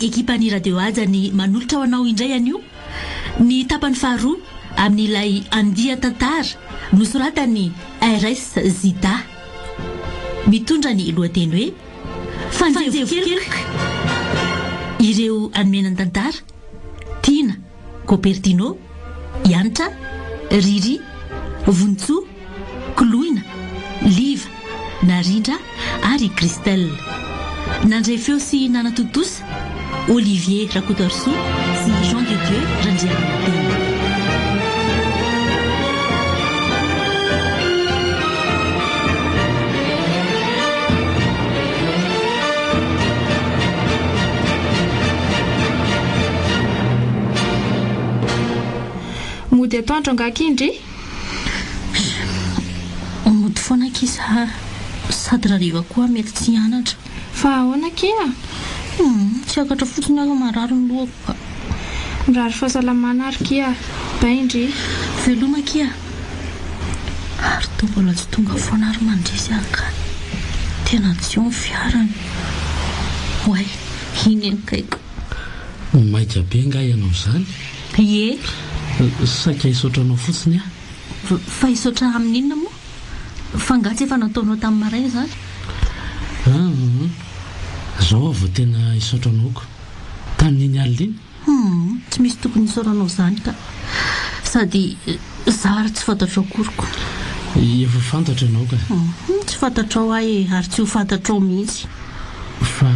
ekipa ny radio aja ny manolotra ho anao indray anio ny tapany faharoa amin'ilay andia tantara nosoratany RS Zida mitondra ny lohateny hoe fanjevo-keloka ireo anomenany tantara Tina Copertino Yantra Riri Vontsoa Koloina Liva Narindra ary Christelle nandray feo sy nanatotosa Olivier Rakotorso sy Jean de Dieu Randriamaniteny. Mody atoandro angakindry mody foana kisa sady rariva koa mety tsy hianatra fa ahoana kia tsy akatra fotsiny aho marary ny lohako mirary fahasalamana ary kia baindry veloma kia ary toa mbola tsy tonga foana ary mandresy akany tena tsy eo ny fiarany way iny ankaiko maika be nga ianao izany ie saika hisaotranao fotsiny fa hisaotra amin'inona moa fa ngatsy efa nataonao tamin'ny maraina zany zao avao tena hisaotranaoko tamin'iny alina tsy misy tokony hisaoranao zany ka sady zara tsy fantatrao koriko efa fantatra ianao ka tsy fantatrao ahy ary tsy ho fantatrao mihitsy fa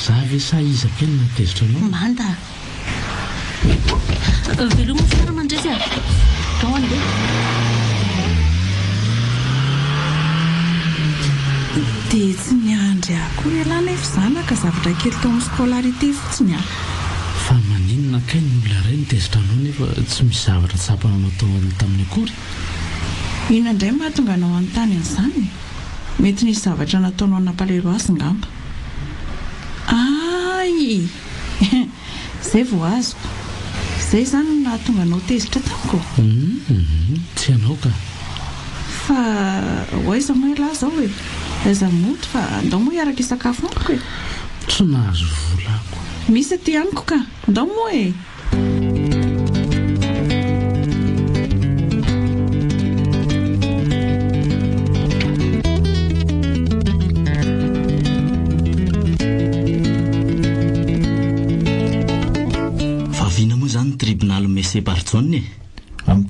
za ve sa izakeny natezitra anao manda veloma fiara mandresy a ao andeha dia tsy miandry akory alana efa zanaka zavatra kely tao amin'ny scolarité fotsiny a fa maninona kay ny olona ray nitezitra anao nefa tsy misy zavatra tsapana anao tao tamin'ny akory ina indray mahatonga anao an-tany an'izany mety nisy zavatra nataonao nampalero azy ngamba ay zay vao azoko zay zany no nahatonga anao tezitra tamiko tsy anao ka fa hoaiza moa lahy zao e aiza moto fa andao moa hiaraka isakafo amiko e tsy nahazo volako misy aty amiko ka andao moa e Vina moa zany tribunal Messe Barjone amin'ny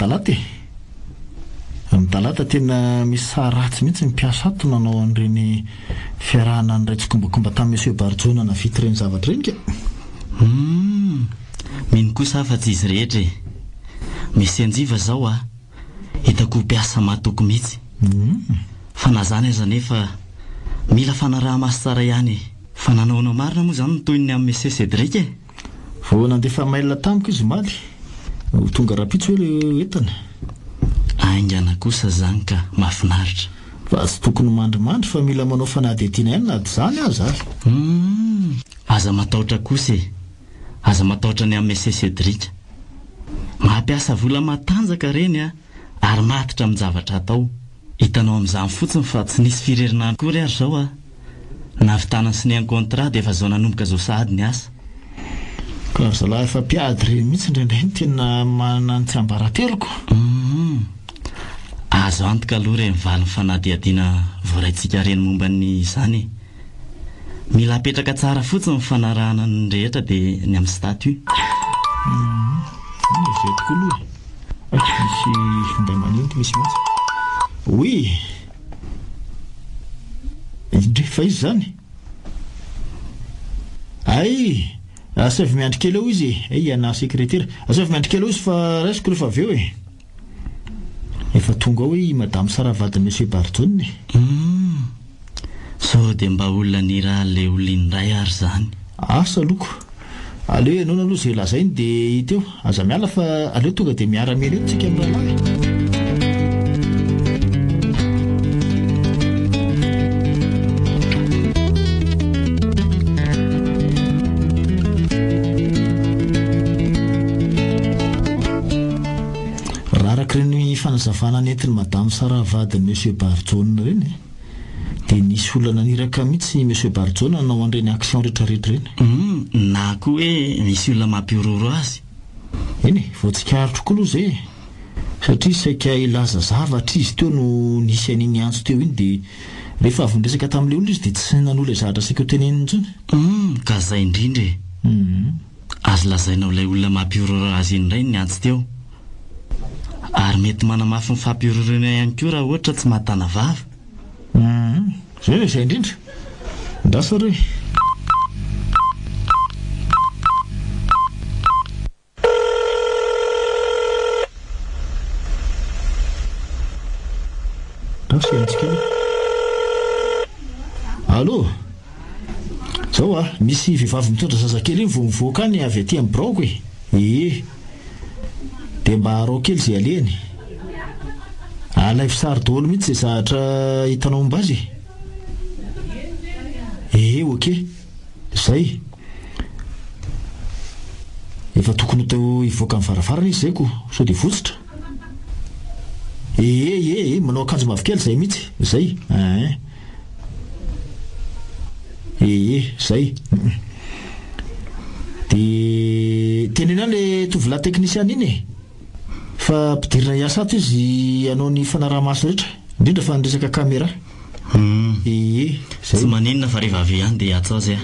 talata tena misy saratsy mihitsy mipiasa ato nanao an'ireny fiarahana nyray tsikombakomba tamin'ny Monsieur Barjone na vita ireny zavatra ireny ka mino kosa fa tsy izy rehetra misy anjiva zao hitako mpiasa matoko mihitsy fa na zany aza nefa mila fanaraha-maso tsara ihany fa nanaonao marina moa zany toy ny amin'ny Monsieur Cédric vao nandefa mail tamiko izy maly tonga rapitso hoe le entana aingana kosa zany ka mahafinaritra fa tsy tokony mandrimandry fa mila manao fanadihadiana ihany na zany aza aza matahotra kosa aza matahotra ny amin'ny Monsieur Cédric mampiasa vola matanjaka reny ary matitra amin'ny zavatra atao hitanao amin'izany fotsiny fa tsy nisy firerina akory ary zao navitanany sy ny contrat dia efa zao nanomboka zao sahady ny asa ka zalahy efa mpiady reny mihitsy indraindray ny tena manany tsy ambarateloko azo antoka aloha reny valin'ny fanadihadiana voaraintsika reny momba ny izany mila apetraka tsara fotsiny fanarahana ny rehetra dia ny amin'ny statut zay tokoa aloha misy finday maninty misy mihitsy oui indre fa izy zany ay asavy miandry kely eo izy ana sekretera asavy miandry kely eo izy fa raisiko rehefa avy eo efa tonga ao hoe madame Saravady Monsieur Barjone so dia mba olona ny raha le olonindray ary zany asa loko aleo ianao aloha zay lazainy dia hita eo aza miala fa aleo tonga dia miara-miana eo tsika mralahy reny fanazavana nentiny madame Saravady Monsieur Barjone reny dia nisy olana niraka mihitsy Monsieur Barjone nanao an'ireny action rehetrarehetra reny na na koa hoe misy olona mampiororo azy. Eny voatsikaro tokoa aloha zay satria saika ilaza zavatra izy teo no nisy an'iny antso teo iny dia rehefa avy niresaka tamin'ilay olona izy dia tsy nan'olona zavatra saika ho teneniny intsony. Ka zay indrindra e. Azo lazainao ilay olona mampiororo azy indray ny antso teo, ary mety manamafy ny fampiororana ihany koa raha ohatra tsy mahatana vava. Zay le zay indrindra ndasa re. Allô, zao misy vehivavy mitondra zazakely iny vao mivoaka any avy aty amin'ny braoko e. Dia mba arao kely izay alehany. Alay fisary daholo mihitsy izay zahatra hitanao momba azy. Ok, zay efa tokony teo hivoaka amin'ny varavarana izy zay ko sao dia votsitra. Manao akanjo mavokely zay mihitsy zay. Zay dia tenena le tovolahy teknisiana iny e, fa ampidirina hiasa ato izy hanao ny fanaraha-maso rehetra, indrindra fa niresaka kamera. Zay Tsy maninona fa rehefa avy ihany dia atao azy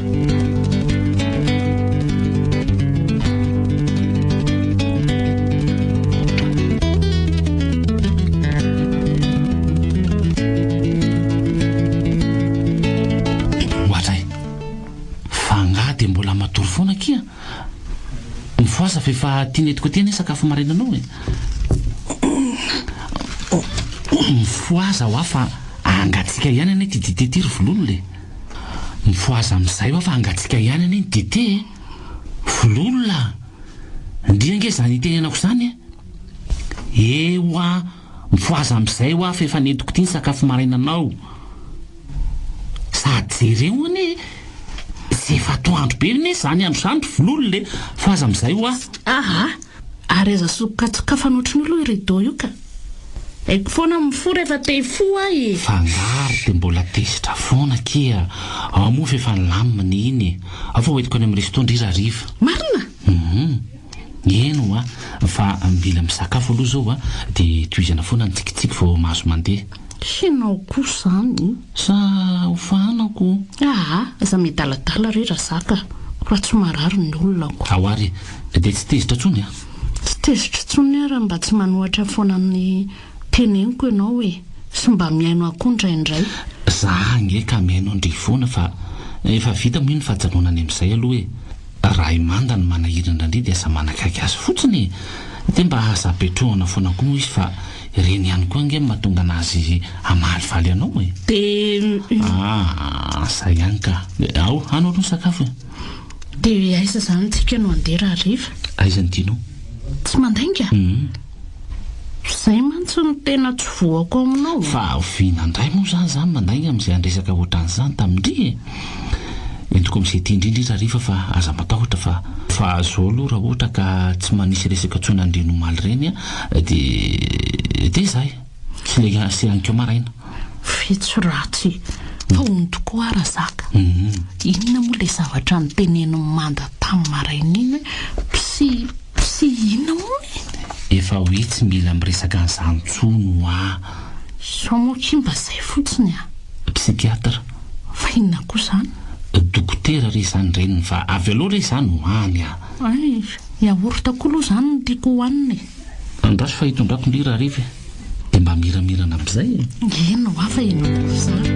mbola matory foana kia mifoasa fefa tianetiko tena sakafo marainanao e. Mifoasa ho fa angatsika ihany ane ty dite ty ry vololo le. Mifoasa amin'izay ho fa angatsika ihany ane ny dite vololo la ndriange zany itenenako zany ewa mifoasa amin'izay ho fefa netiko ty ny sakafo marainanao sady jereo ane efa toandro be ne zany andro vololo le faza amin'izay ho ary aza sokatsika fanotriny aloha iredo io ka aiko foana mifo rehefa te fo ahy fangaro dia mbola tesitra foana kia ao moa fefa nilamina iny ao fa hoentiko any amin'ny restaurant rariva marina. Eno fa mila misakafo aloha zao dia toizana foana ny tsikitsiky vao mahazo mandeha. Sinao koa zany sa hofanako za midaladala re raha zaka raha tsy marary ny olonako. Ary dia tsy tezitra tsony tsy tezitra tsony raha mba tsy manohatra foana ny teneniko ianao hoe sy mba miaino akoho indraindray. Za nge ka miaino andry foana fa efa vita moa iny fahajanonany amin'izay aloha hoe raha imanda ny manahirindrindry dia asa manakaiky azy fotsiny dia mba azapetrohana foana koa moa izy fa ireny ihany koa nge mahatonga anazy amalivaly anao e. Dia zay ihany ka ao hanao aloha sakafo dia aiza zany tsika no andeha raha riva. Aiza ny tianao? Tsy mandainga zay mantsy ny tena tsy voako aminao. Fa oviana indray moa zany mandainga amin'izay andresaka ohatran'izany tamindry entiko amin'izay tia indrindra riva fa aza matahotra fa zao aloha raha ohatra ka tsy manisy resaka tsona andrenomaly reny dia zay sy le sehankeo maraina fetsy ratsy fa ony tokoa raha zaka inona moa le zavatra niteneniny manda tamin'ny maraina iny sy inona moa efa hoe tsy mila miresaka an'izany tsono so moa kimba zay fotsiny psikiatra fa inona koa zany dokotera re zany reniny fa avy aloha re zany hoany iaorita koa aloha zany no tiako hohaniny andraso fa hitondrako ndry raha riva dia mba miramirana amin'izay eno hafa enao zany.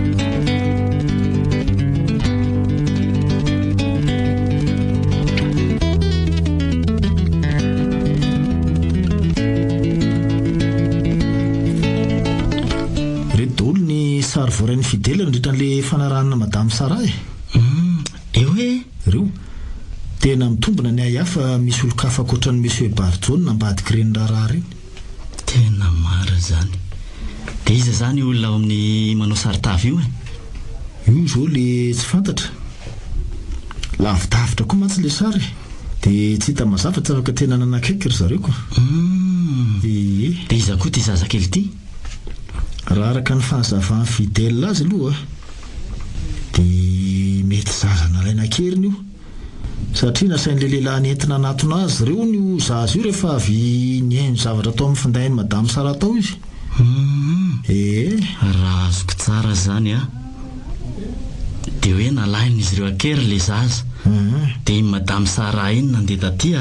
reto daholo ny sary voarain'ny fidela nandritran'le fanarahana madame Sara eo hoe ireo tena mitombona ny ahy hafa misy olo-kafa akoatran'ny monsieur Barjon nambadiky reny raharaha reny. tena mara zany. Dia iza zany olona ao amin'ny manao saritavy io io zao le tsy fantatra lavidavitra koa mantsy le sary dia tsy hita mazava tsy afaka tena nanakaiky ry zareo koa. Dia iza koa ty zazakely ty raha araka ny fahazavan'ny fidèle azy aloha dia mety zaza nalaina keriny io satria nasain'le lehilahy nentina anatona azy ireo no zazy io rehefa avy nihaino zavatra atao amin'ny findainy madamo sara atao izy. Raha azoko tsara zany a dia hoe nalain'izy ireo akery le zaza dia madamo sara iny nandeha taty a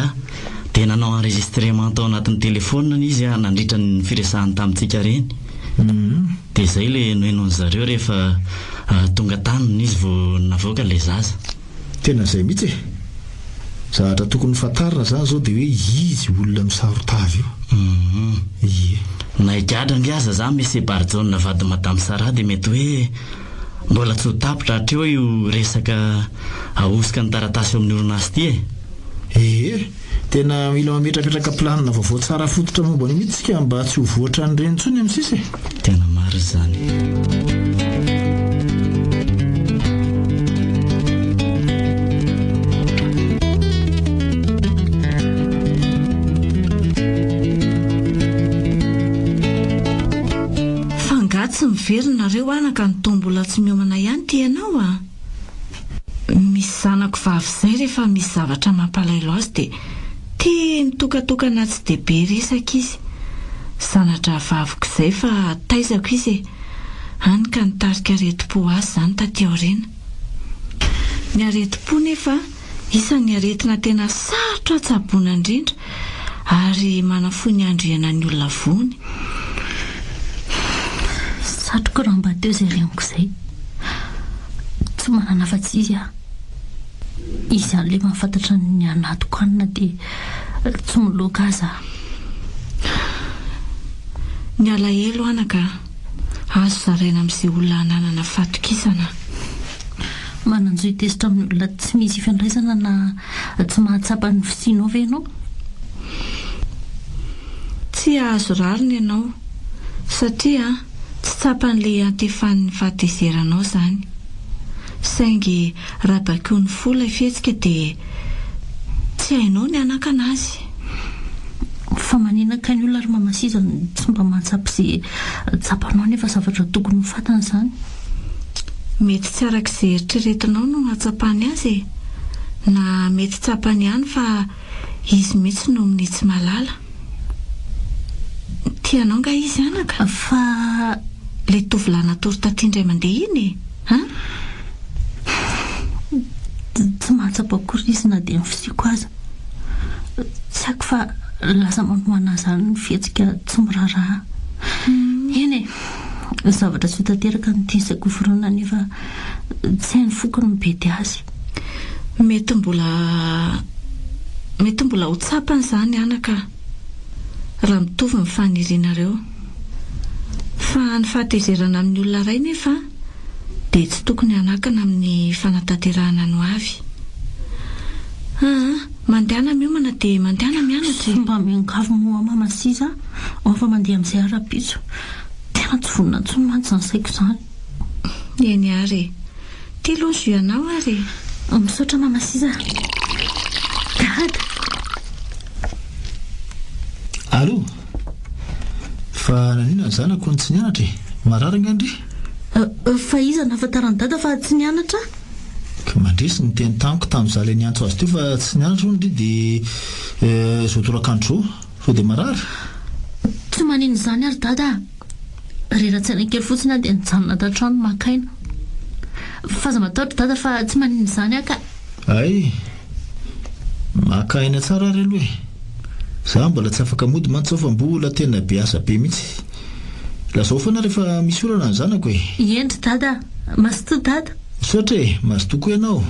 dia nanao enregistrement tao anatin'ny telefonina izy a nandritra ny firesahany tamintsika reny. Dia izay le noenon'ny zareo rehefa tonga taniny izy vao navoaka le zaza. Tena izay mihitsy e. Zavatra tokony fantarina zany zao dia hoe izy olona misarotavy io. Naigadra ngiaza za Mese Barjon navady madamo Sara dia mety hoe mbola tsy ho tapitra hatreo io resaka ahosika ny taratasy eo amin'ny orinasy ty tena mila mametrapetraka planina vaovao tsara fototra momba ny mihitsika mba tsy ho voatra ny reny intsony amin'ny sisy. Tena maro zany. Tsy miverina anaka ny tombola tsy miomana ihany ty ianao a. Misy zanako vavy zay rehefa misy zavatra mampalailo azy dia tia mitokatokana tsy dia be resaka izy. Sanatra vaviko izay fa taizako izy hany ka nitarika aretim-po azy zany taty aoriana. Ny aretim-po nefa isan'ny aretina tena sarotra tsaboana indrindra ary manafo ny andriana ny olona vony. Satroka raha mba teo izay reniko izay tsy manana afa-tsy izy a. Izy an'ilay mahafantatra ny anatiko anina dia tsy miloaka aza. Ny alahelo anaka azo zaraina amin'izay olona ananana fatokisana. Mananjo hitezitra amin'ny olona tsy misy ifandraisana na tsy mahatsapa ny fisianao ve ianao? Tsy azo rariny ianao satria tsy tsapan'ilay antefan'ny fahatezeranao zany. Saingy raha bakeo ny fola fihetsika dia tsy hainao ny anakana azy. Fa maninaka ny olona ary mamasiza tsy mba mahatsapa izay tsapanao nefa zavatra tokony ho fantany zany. Mety tsy arak'izay eritreretinao no hatsapany azy na mety tsapany ihany fa izy mihitsy no amin'ny tsy malala. Tianao nga izy anaka? Fa le tovolahy natory taty indray mandeha iny tsy mahatsapa akory izy na dia mifisiako aza. Tsy haiko fa lasa manohana zany ny fihetsika tsy miraharaha. Eny zavatra tsy hotanteraka ny tian'izay oforoina nefa tsy hainy fokony mibety azy. Mety mbola ho tsapany zany anaka raha mitovy ny fanirianareo. Fa ny fahatezerana amin'ny olona iray nefa dia tsy tokony hanakana amin'ny fanatanterahana no avy. Mandehana miomana dia mandehana mianatra. Mba miangavo moa mamasiza ao fa mandeha amin'izay ara-pitso. Tena tsy vonina intsony mantsy ny saiko izany. Eny ary tia lozo ianao ary misaotra mamasiza. Dada. Alo. Fa nanina ny zanako ny tsy nianatra marary angandry? Fa iza nahafantarany dada fa tsy nianatra? Ka mandresy ny teny tamiko tamin'izaho ilay niantso azy teo fa tsy nianatra hono dia zao torakandro sao dia marary. Tsy manino izany ary dada. Rera-tsaina kely fotsiny dia nijanona tan-trano makaina. Faza matahotra dada fa tsy manino izany aka. Ay, makaina tsara ary aloha e. Zaho mbola tsy afaka mody mantsy fa mbola tena be asa be mihitsy. Lazao foana rehefa misy olana ny zanako e. Endry dada, mazotoa dada. Misaotra e, mazotoko ianao.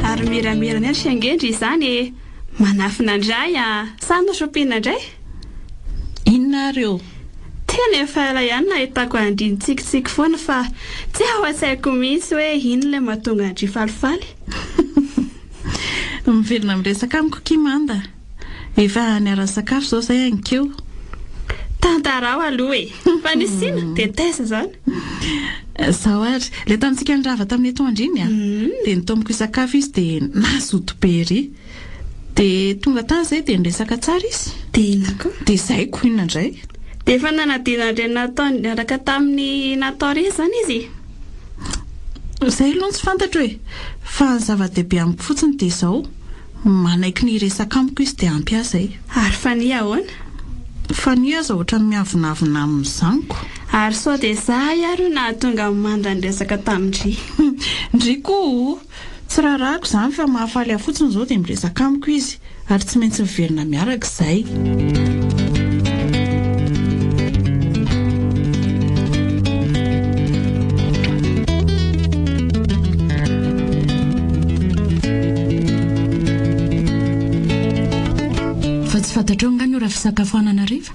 Ary miramirana ary siangendry izany e. Manafina indray samy sopina indray. Inona reo? Tena efa ela ihany nahitako andriny tsikitsiky foana fa tsy ao an-tsaiko mihitsy hoe ino ilay mahatonga andry falifaly. Miverina miresaka amiko kimanda. Efa niara sakafo zao zay ankeo. Tantarao aloha e. Fa nisina dia tesa zany. Zao ary ilay tamintsika nirava tamin'ny eto andriny dia nitomboka sakafo izy dia nazoto be ery. dia tonga tany izay dia niresaka tsara izy dia inako dia izay ko inona indray dia efa nanadina indray nataony niaraka tamin'ny natao rehetra izany izy izay aloha tsy fantatra hoe fa ny zava-dehibe amiko fotsiny dia izao manaiky ny resaka amiko izy dia ampiazay ary fa ny ahoana fa ny aza ohatra ny miavonavina amin'ny zaniko ary sao dia zahay ary na tonga mandra ny resaka tamindry ndriko tsy raharahako izany fa mahafaly ahy fotsiny izao dia miresaka amiko izy ary tsy maintsy miverina miaraka izay fa tsy fantatrao ngany io raha fisakafoanana riva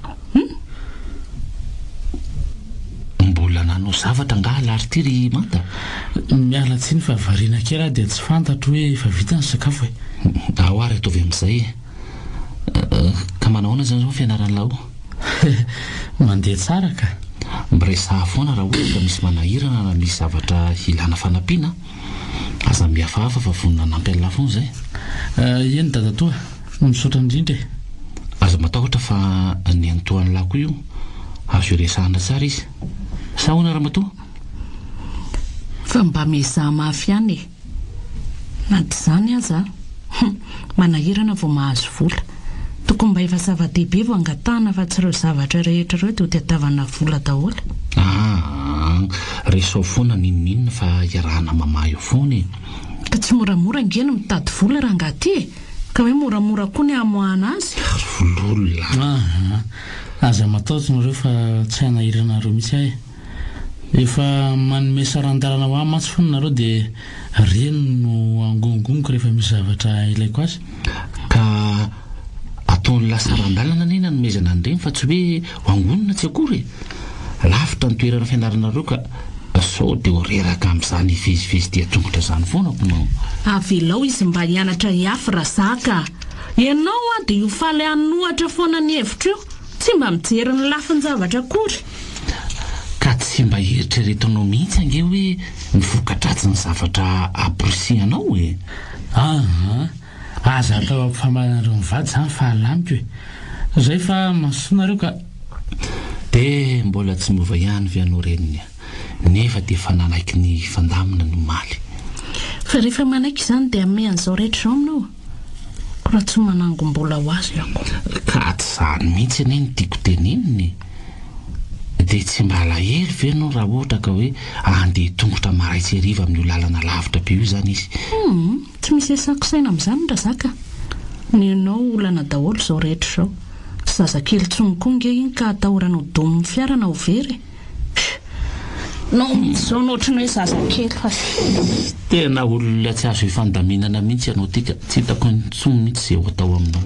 mbola nanao zavatra ngala ary ty ry manta miala tsiny fa variana kely dia tsy fantatro hoe efa vita ny sakafo e ao ary ataovy amin'izay ka manahoana zany zao fianaran'lao mandeha tsara ka miresaha foana raha ohatra misy manahirana na misy zavatra ilana fanampiana aza mihafahafa fa vonina nampy an'la foana zay eny dadatoa misaotra indrindra aza matahotra fa ny antohan'lahy koa io azo iresahana tsara izy sa hoana raha matoa fa mba mizaha mafy ihany e na ty izany aza manahirana vao mahazo vola tokony mba efa zava-dehibe vao angatahana fa tsy ireo zavatra rehetra ireo dia ho tiatavana vola daholo resao foana ninninona fa iarahana mamaha eo foana e ka tsy moramora ngeny mitady vola raha ngaty e ka hoe moramora koa ny amoahana azy vololona aza mataotra nareo fa tsy hanahirana nareo mihitsy ahy efa manome saran-dalana ho ahy matsy foana nareo dia reny no angongoniko rehefa misy zavatra ilaiko azy ka ataon'ny lasaran-dalana nena nomezana an'ireny fa tsy hoe hoangonina tsy akory lavitra ny toerana fianaranareo ka sao dia horeraka amin'izany ivezivezy dia tongotra izany foana konao avelao izy mba hianatra hiafy raha zaka ianao a dia io faly hanohatra foana ny hevitra io tsy mba mijery ny lafiny zavatra akory ka tsy mba eritreretanao mihitsy ange hoe mivokatratry ny zavatra abrosianao e aza atao ampifamanareo mivady izany fa halamiko e izay fa masoanareo ka dia mbola tsy mova ihany vianao reniny nefa dia efa nanaiky ny fandamina ny maly fa rehefa manaiky izany dia amean'izao rehetra izao aminao raha tsy manangom-bola ho azy ako ka tsy izany mihitsy anie ny tiako teneniny dia tsy mba alahelo ve ianao raha ohatra ka hoe andeha tongotra maraitsy hariva amin'ny lalana lavitra be io izany izy tsy misy esako saina amin'izany ndra zaka ny anao olana daholo izao rehetra izao zazakely tsongokonge iny ka atahorana ho domin'ny fiarana ho very no zao notrany hoe zazakely fa tena olona tsy azo hifandaminana mihitsy ianao tika tsy hitako nitsony mihitsy izay ho atao aminao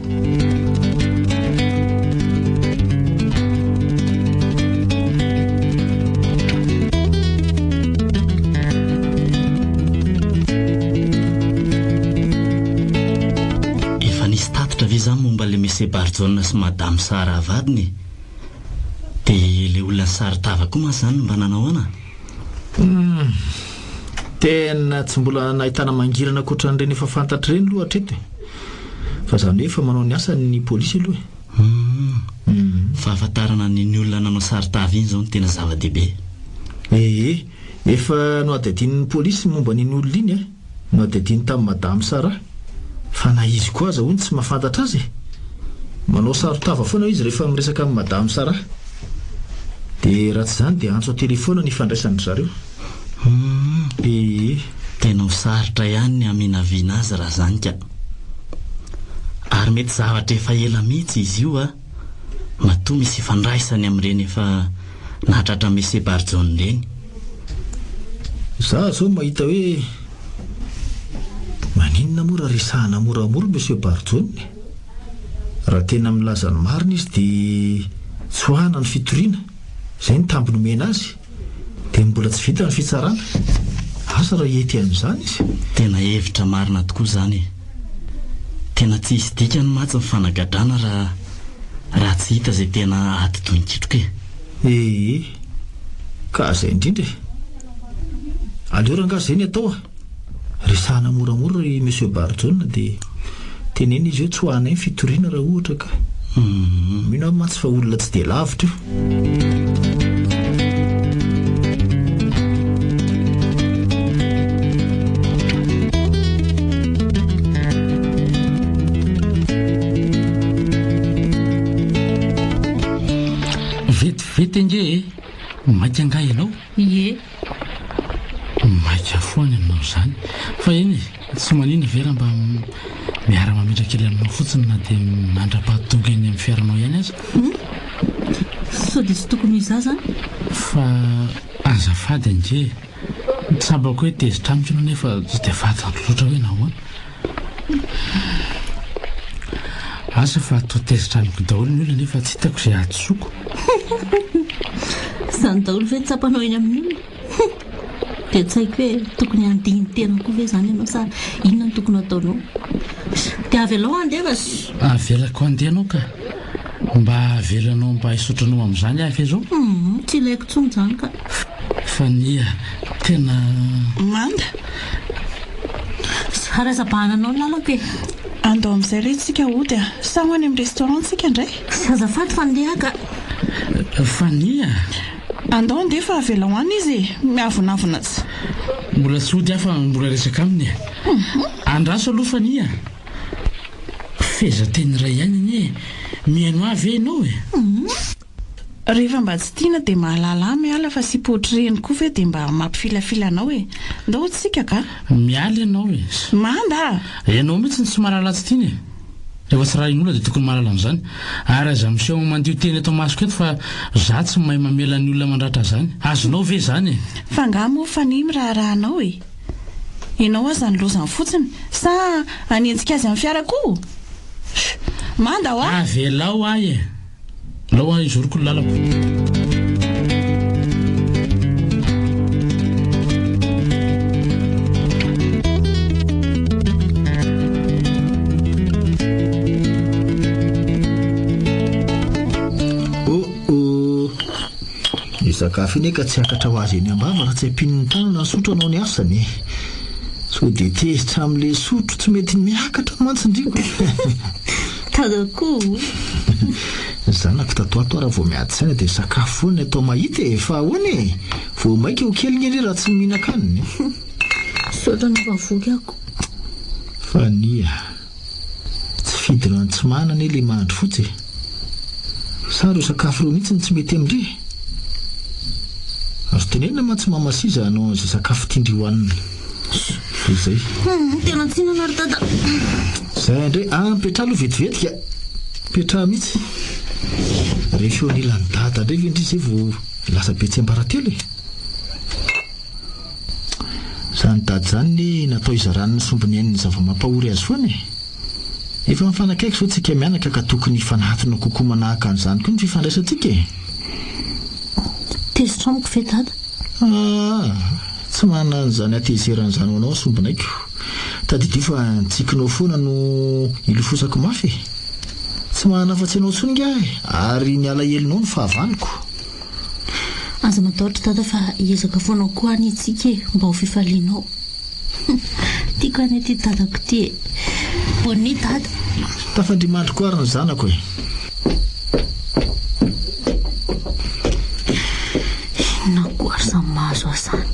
efa nisy tatitra ve zany momba le mese Barjona sy madame Sara avadiny dia le olona sary tava koa mas zany mba nanahoana tena tsy mbola nahitana mangirana koatra n'ireny efa fantatra ireny aloha hatreto fa izany hoe efa manao ny asa ny polisy aloha fa ahafantarana ny olona nanao sary tava iny izao no tena zava-dehibe efa no adadin'ny polisy momba n'iny olona iny no adadiny tamin'ny madame Sara fa na izy koa aza hono tsy mahafantatra azy manao sary tava foana izy rehefa miresaka amin'ny madame Sara dia raha tsy izany dia antso telefona ny ifandraisany zareo tena ho saritra ihany ny aminaviana azy raha zany ka ary mety zavatra efa ela mihitsy izy io matoa misy ifandraisany amin'ireny efa nahatratra mese Barjona ireny za zao mahita hoe maninona mora resahana moramora monsieur Barjona raha tena milaza ny marina izy dia tsy hohana ny fitoriana izay ny tamby nomena azy dia mbola tsy vita ny fitsarana asa raha ety amin'izany izy tena hevitra marina tokoa izany tena tsy hisy dika ny matsy mifanagadrana raha tsy hita izay tena aty toin-kitroka ka izay indrindra aleo raha ngazy izay ny atao resahana moramora ry monsieur Barjona dia teneny izy hoe tsy hoana ny fitoriana raha ohatra ka mino matsy fa olona tsy dia lavitra vetivety nge maika angah ianao ie maika foany aminao zany fa eny tsy manina vera mba miara-mametra-kely aminao fotsiny na dia mandra-pahatonga eny amin'ny fiaranao ihany aza sao dia tsy tokony iza zany fa azafady ange tsabako hoe tezitra amiko ianao nefa tsy dia fantako loatra hoe nahoana asa fa atao tezitra amiko daholo ny olona nefa tsy hitako izay atsoko izany daholo ve tsapanao eny amin'ny olona dia tsy haiko hoe tokony andiny tena koa ve zany ianao sa inona no tokony ataonao dia avelao andeha sy avelako andehanao ka mba avelanao mba hisotranao amin'izany afa izao tsy ilaiko tsony zany ka fa nia tena manda arazabahananao ny lalako e andao amin'izay retsika ody a sa ho any amin'ny restaurantsika indray sy azafady fa andeha ka fa nia andao andeha fa avela ho any izy miavonavona tsy mbola tsy ody afa mbola resaka aminy andraso aloha fa nia feza teny ray ihany anie mihaino avy ianao e rehefa mba tsy tiana dia mahalala miala fa sy potreny koa ve dia mba mampifilafila anao e ndao tsika ka miala ianao e manda ianao mihitsy ny tsy mahalala tsy tiany e rehefa tsy raha in'olona dia tokony mahalala amin'izany ary aza miseho mandio teny eto masoko eto fa za tsy mahay mamela ny olona mandratra zany azonao ve zany e fa nga moa fa ny miraharahanao e ianao aza ny lozany fotsiny sa anenjika azy amin'ny fiarakoa manda ho a avelao ahy e lao a izoroko ny lalako sakafo iny ka tsy akatra ho azy eny ambava raha tsy ampininy tanana ny sotro anao ny asany so dia tezitra amin'le sotro tsy mety miakatra mantsindriko tadako zanako tatoato raha vao miady saina dia sakafo foana atao mahita e fa ahoana e vao maika ho kely ny eny raha tsy mihinan-kaniny saotra navavoky ako fa nia tsy fidinany tsy manana ilay mahandro fotsy sa reo sakafo reo mihitsy ny tsy mety amindre azo tenenina mantsy mamasiza anao izay sakafo tiandry hohanina izay tena tsy nanary dada zay indray mipetraha aloha vetivetika mipetraha mihitsy rehefa eo anilany dada indray ve indry izay vao lasa be tsy ambaratelo e zany dady zany ny natao izarany ny sombony hainy ny zava-mampahory azy foana e efa mifanakaiky zao tsika mianaka ka tokony fanatona kokoa manahaka an'izany koa ny fifandraisantsika e tezitra amiko ve dada tsy manana an'izany atezeran'izany ho anao sombinaiko tadidio fa ntsikinao foana no ilofosako mafy e tsy manana fa tsy anao tsonga e ary ny alahelinao no fahavaniko aza matahotra dada fa hiezaka foanao koa any itsika e mba ho fifalianao tiako any ty dadako ty e boni dada tafandrimandry koa ary ny zanako e inako ary samy mahazo azany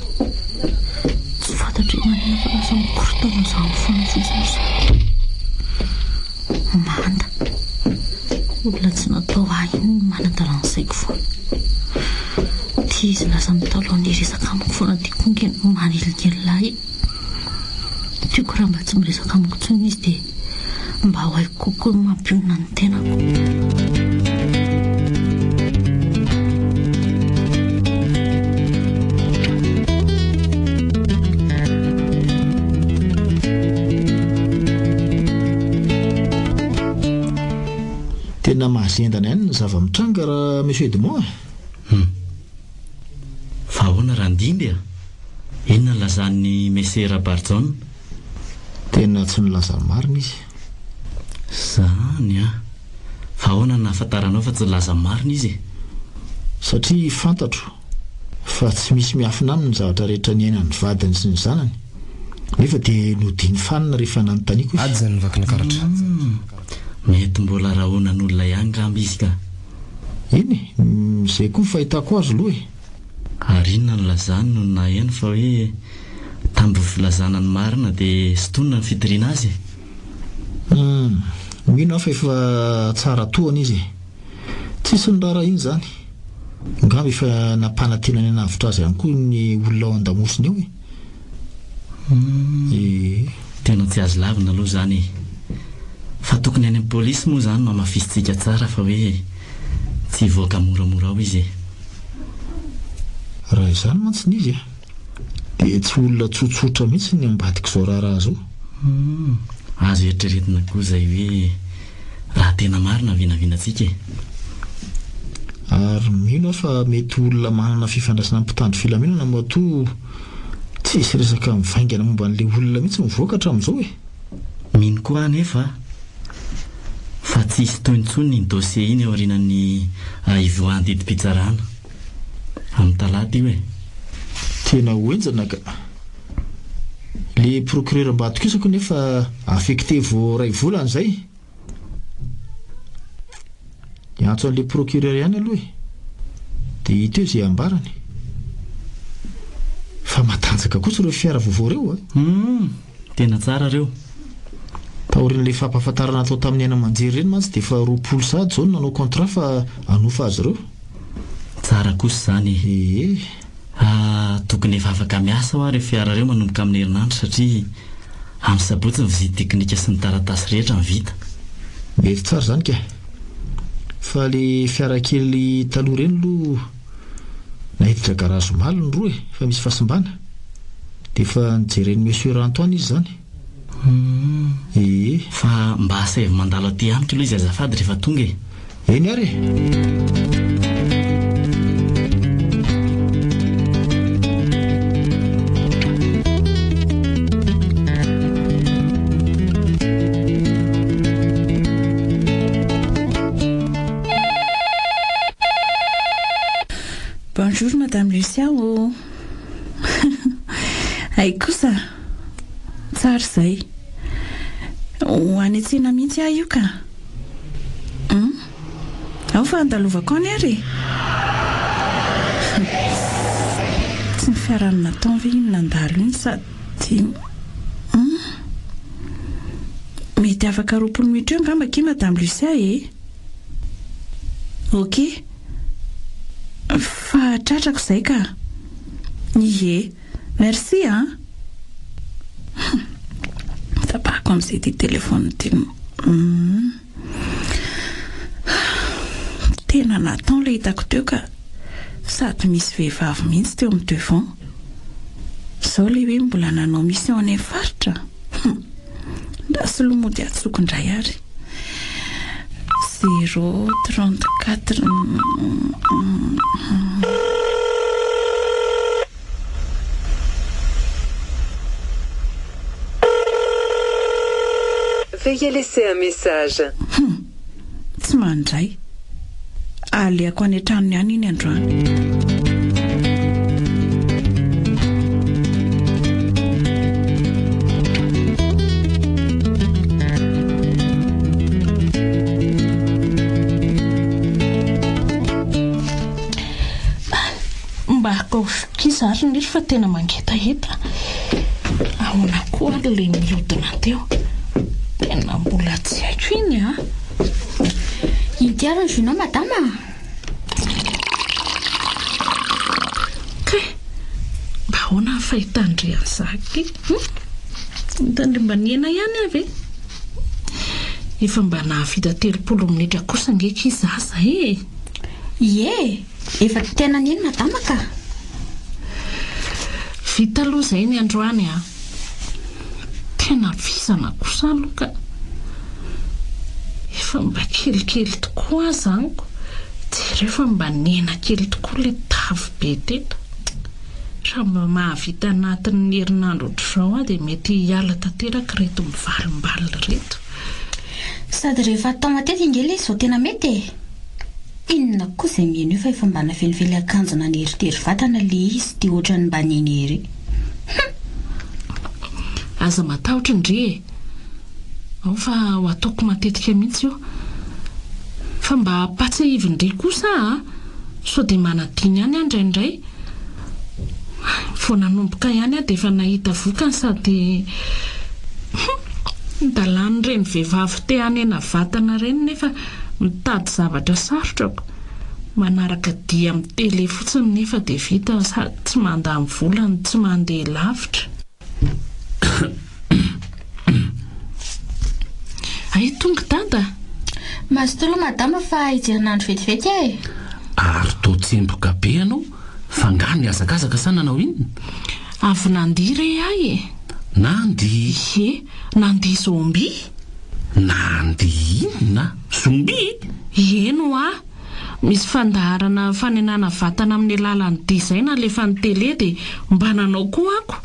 tsy fantatro manina fa lasa mikorotana izany foana fotsiny izany manda olona tsy natao ahiny manan-dalan'izayko foana tia izy lasa mitalo ny resaka amiko foana tiako ngeny manelingelylahy tiako raha mba tsy miresaka amiko tsony izy dia mba ho haiko kokoa mampionina ny tenako tena mahazendana ihany ny zava-mitranga raha monsieur Edmond fa ahoana raha ndimby a inona lazan'ny mesera Barjon tena tsy nilazany marina izy zany a fa ahoana nahafantaranao fa tsy laza marina izy satria fantatro fa tsy misy miafina aminy ny zavatra rehetra ny ainany vadiny sy ny zanany nefa dia nodiny fanina rehefa nanontaniako ady zany nivaky ny karatra mety mbola rahonan'olona ihany gamby izy ka eny zay koa fahitako azy aloha ary inona no lazany no na eny fa hoe tamby filazana ny marina dia sitonina ny fidiriana azy mino afa efa tsara toana izy tsisy ny rara iny zany ngamba efa nampanantenany anavitra azy ihany koa ny olona ao an-damosiny eo tena tsy azo lavina aloha zany fa tokony any amin'ny polisy moa zany mamafisitsika tsara fa hoe tsy voaka moramora ao izy raha izany mantsiny izy dia tsy olona tsotsotra mihitsy ny ambadika izao raharaha zao azo eritreretina koa zay hoe raha tena marina vinavinantsika ary mino aho fa mety olona manana fifandraisana mpitandro filaminana matoa tsisy resaka mivaingana momba n'ilay olona mihitsy mivoaka hatramin'izao mino koa anefa fa tsisy tointsony ny dossier iny eo arinan'ny ivoandidi-pitsarana amin'ny talata io tena hoenjana ka le procureur ambadika isako nefa affecté vo ray volana zay iantso an'le procureur ihany aloha dia hita eo izay ambarany fa matanjaka kosa ireo fiara vaovao reo tena tsara reo taorin'le fampahafantarana atao tamin'ny aina manjery ireny mantsy dia efa 20 sady zao no nanao contrat fa anofa azy ireo tsara kosa zany tokony efa afaka miasa ho ary fiara reo manomboka amin'ny herinandro satria amin'ny sabotsy ny vizity teknika sy ny taratasy rehetra mivita mety tsara zany ka fa le fiara kely taloha reny aloha nahiditra garazo maly ny roa fa misy fahasimbana dia efa nijeren'ny monsieur Antoine izy zany fa mba asavy mandalo aty amiko aloha izy azafady rehefa tonga eny ary Bonjour Madame Lucia ay kosa tsara zay ho any antsena mihitsy aho io ka ao fa andalovako any ary tsy ny fiarany natao ve iny nandalo iny sady mety afaka 20 minitra eo angamba ke Madame Lucia ok fa tratrako zay ka merci tapahako amin'izay ty telefona ty tena natao le hitako teo ka sady misy vehivavy mihitsy teo amin'ny devant zao le hoe mbola nanao mission any faritra ndasy lomody atsokondray ary 034 Veuillez laisser un message. Tsy mandray aleako any an-tranony any iny androany kizary nitry fa tena mangetaheta ahoana koa le miodina teo tena mbola tsy haiko iny Intiara juna madama mba ahoana fahitandre an'zaky hitandre mba niena ihany avy efa mba nahavita 30 minitra kosa ngeky izaza efa tena neny madama ka vita aloha zay ny androany tena visana kosa aloha ka efa mba kelikely tokoa azaniko jereo fa mba nena kely tokoa le tavy be teto raha mba mahavita anatin'ny herinandro ohatr'izao dia mety hiala tanteraka reto mivalimbalina reto sady rehefa atao matetika ingely izao tena mety inona koa izay mihaino fa efa mba navelively akanjona ny heritery vatana le izy dia ohatrany mba neny hery aza matahotra ndre ao fa ho ataoko matetika mihitsy io fa mba patsahivindre kosa so dia manadiny ihany andraindray fo nanomboka ihany dia efa nahita vokany sady dalany reny vehivavy te hanena vatana reny nefa mitady zavatra sarotrako manaraka dia amin'ny tele fotsiny nefa dia vita sady tsy mandany volany tsy mandeha lavitra ay tonga dada mazotolo madama fa hijerinandro vetivety ary to tsemboka be anao fa nga ny azakazaka sana anao inona avy nandihy re ahy nandihy nandihy zomby nandihy inona zomby eno misy fandaharana fanenana vatana amin'ny alalan'ny dizaina lefa ny tele dia mba nanao koa ako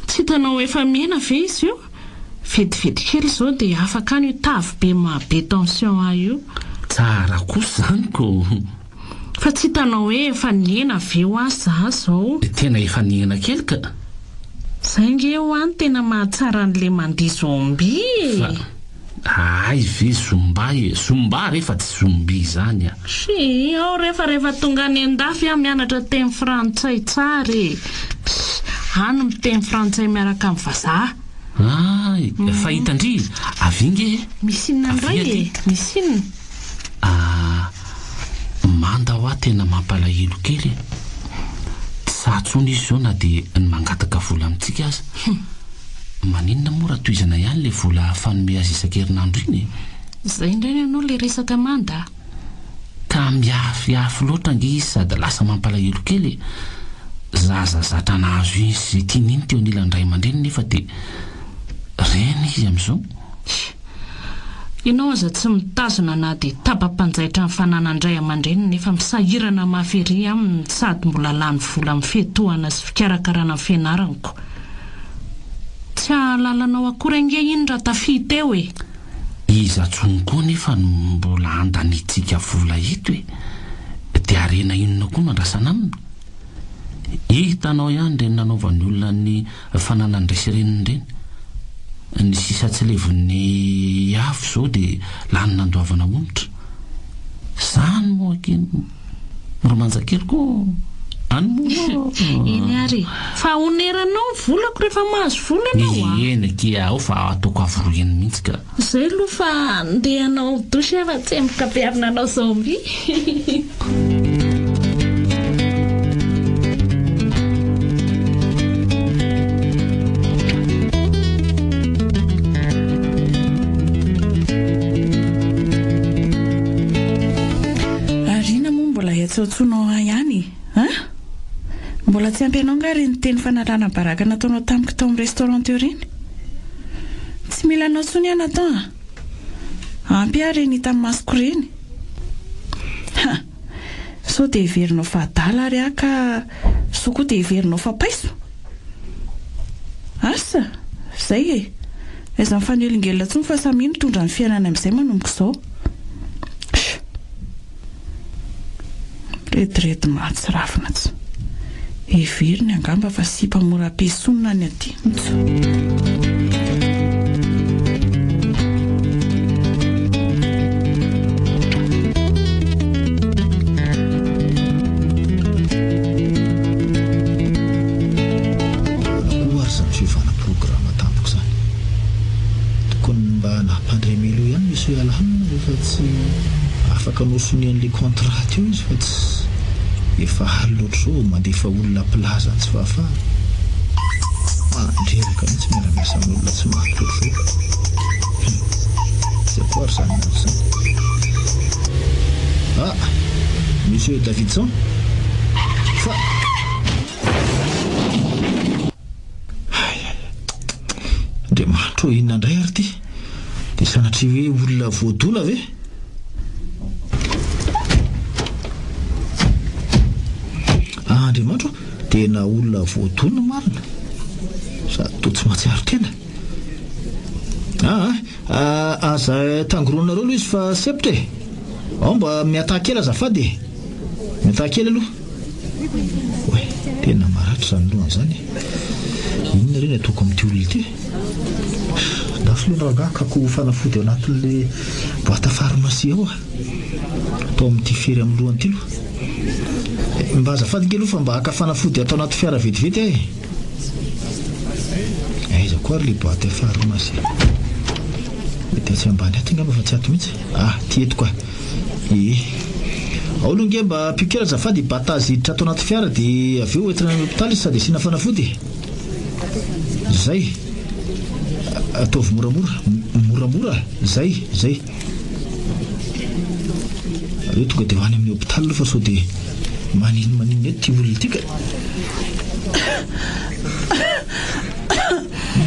tsy hitanao efa miena ve izy io vetivety kely izao dia afaka ny tavy be mahabe tension ahy io tsara kosa zany ko fa tsy hitanao hoe efa niena aveo azy za zao tena efa niena kely ka zay nge ho any tena mahatsara n'le mandihy zomby ay ve zomba rehefa tsy zomby zany si ao rehefa tonga any an-dafy mianatra teny frantsay tsara any miteny frantsay miaraka amin'ny vazaha ay fa hitandry avinge misy inona ndray misy inona manda ho tena mampalahelo kely satsony izy zao na dia ny mangataka vola amintsika azy maninona mora toizana ihany le vola fanome azy isan-kerinandro iny zay indray ianao le resaka manda ka miafiafy loatra nge izy sady lasa mampalahelo kely zazazatra nahazo izy tianiny teo anilandray aman-dreny nefa dia reny izy amin'izao ianao aza tsy mitazona na dia tapa-panjaitra amin'ny fananandray aman-dreny nefa misahirana mafery aminy sady mbola lany vola amin'ny fihatohana sy fikarakarana amin'ny fianaranako tsy ahalalanao akory ange iny raha tafita eo iza tsony koa nefa mbola andanitsika vola eto dia arena inona koa nandrasana aminy hitanao ihany reny nanaovan'ny olona ny fananandraisireniny reny ny sisa tsy levon'ny afo zao dia lany nandoavana onitra zany moa keny romanjakely koa eny ary fa oneranao volako rehefa mahazo vola anao eny kia ao fa ataoko avoroeny mihitsy ka zay aloha fa ndeha anao dosy efa tsemboka be avy nanao zomby arina moa mbola hiatsaotsonao ihany mbola tsy ampy anao nga reny teny fanalana baraka nataonao tamiko tao amin'ny restaurant teo reny tsy mila anao tsony ihany atao ampy ary reny tamin'ny masoko reny so dia heverinao fa adala ary aka so koa dia heverinao fa paiso asa zay aiza mifanelingelona tsony fa samy ino tondra ny fiainana amin'izay manomboka izao retirety matsy rafina tsy heveriny angamba fa sipa mora pesonina ny aty mitso ary zany fivana programa tampoko zany tokony mba nampandremelo ihany misy hoe alahanina rehefa tsy afaka nosony an'le contrat eo izy fa tsy efa haloatra zao mandefa olona plaza tsy fahafahana mandreraka mihitsy miaramiasa amin'olona tsy mahaloatra zay koa ary zany nazy zany monsieur Davidson fa andriamanitro inona indray ary ty dia sanatria hoe olona voadola ve andriamanitro tena olona voadona marina sady to tsy mahatsiaro tena aza tangoronareo aloha izy fa sepitra ao mba miatahakely azafady miatahakely aloha oe tena maratra zany aloha zany inona reny ataoko amin'ity olona ity dafiloana kako fanafody ao anatin'le boîte pharmacie ao atao amin'ity fery amin'ny lohany ity lo mba azafady kely fa mba haka fanafody atao anaty fiara vetivety aiza koa ary le boîte pharmacie mety tsy ambany aty ngamba fa tsy ato mihitsy ty eto koa ao aloha nge mba piqûre azafady batazy hiditra atao anaty fiara dia avy eo entina amin'ny hôpitaly sady asiana fanafody zay ataovy moramora zay areo tonga dia hoany amin'ny hôpitaly aloha fa sao dia maninona eto ty olona tika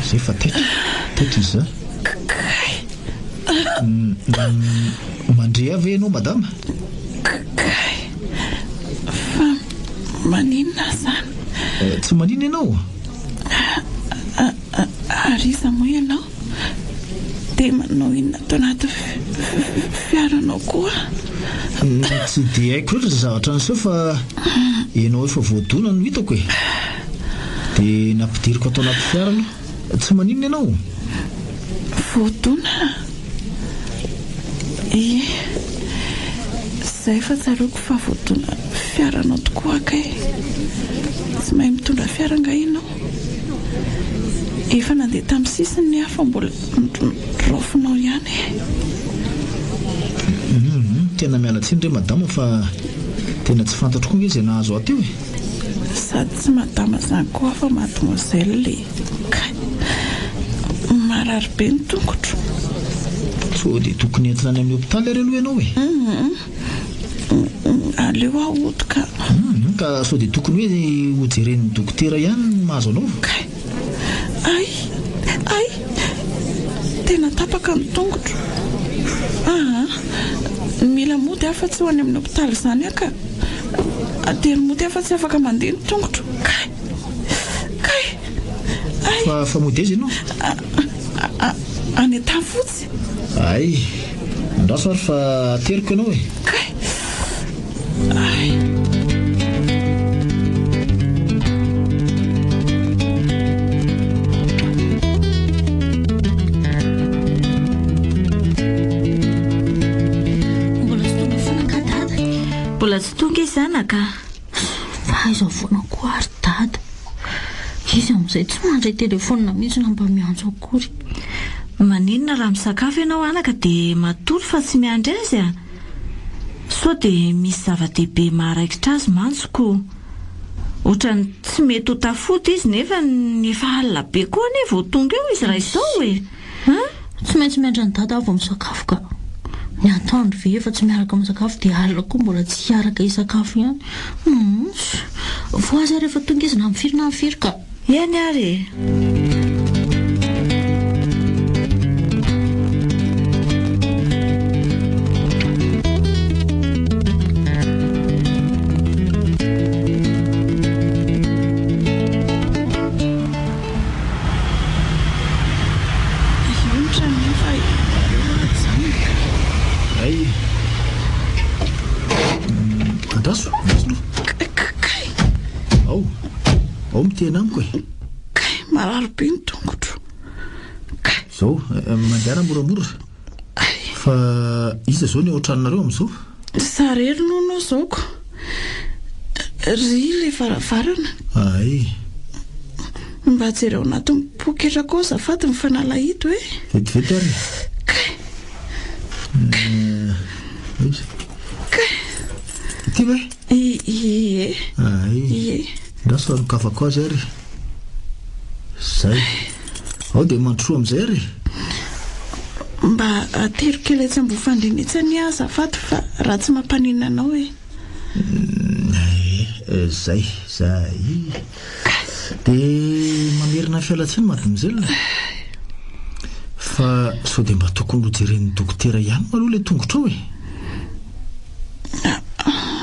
zay fa taitra izy za mandre avy ianao madama fa maninona zany tsy maninona ianao ary iza moa ianao dia manao inona tao anaty fiaranao koa tsy dia haiko loatra za zavatra an'izao fa ianao efa voadona no hitako dia nampidiriko atao anaty fiara aloha tsy maninona ianao voadona zay fa tsareoko fa voadona fiaranao tokoa kay tsy mahay mitondra fiara nga ianao efa nandeha tamin'ny sisiny hafa mbola rofinao ihany tena miala tsiny re madama fa tena tsy fantatro koa nge izay nahazo ateo sady tsy madama zany koa fa mademoiselle le marary be ny tongotro so dia tokony entina any amin'ny hôpitaly ary aloha ianao aleo ahotoka ka sao dia tokony hoe hojeren'ny dokotera ihany mahazo anao ay tena tapaka ny tongotro mila mody afa tsy ho any amin'ny hôpitaly zany aka ateny mody afa tsy afaka mandeha ny tongotro fa mody aiza ianao any an-tany fotsy ay andraso ary fa ateriko ianao mbola tsy tonga izy zanaka fa aiza voana koa ary dada izy amin'izay tsy mandray telefona mihitsy na mba miantso akory maninona raha misakafo ianao anaka dia matory fa tsy miandry azy sao dia misy zava-dehibe maharaikitra azy mantsoko ohatrany tsy mety ho tafody izy nefa nefa alina be koa ane vao tonga eo izy raha izao tsy maintsy miandra ny dada avy misakafo ka ny atandro ve efa tsy miaraka misakafo dia alina koa mbola tsy hiaraka hisakafo ihany vo azy rehefa tonga izy na mifiry ka iany ary ao mitena amiko marary be ny tongotro zao mandeha moramora fa iza zao ny ao an-tranonareo amin'izao sarery nonao zaoko ry le varavarana mba jereo anatin'ny poketra koa zafady mifanalahito vetivety ary ity ve ndaso arokafako azy ary zay ao dia mandrosoa amin'izay ary mba atero kely tsy mbo fandrinitsany azafady fa raha tsy mampanina anao zay dia mamerina fialatsiny mademoiselle fa sao dia mba tokony hojeren'ny dokotera ihany maloha le tongotra ao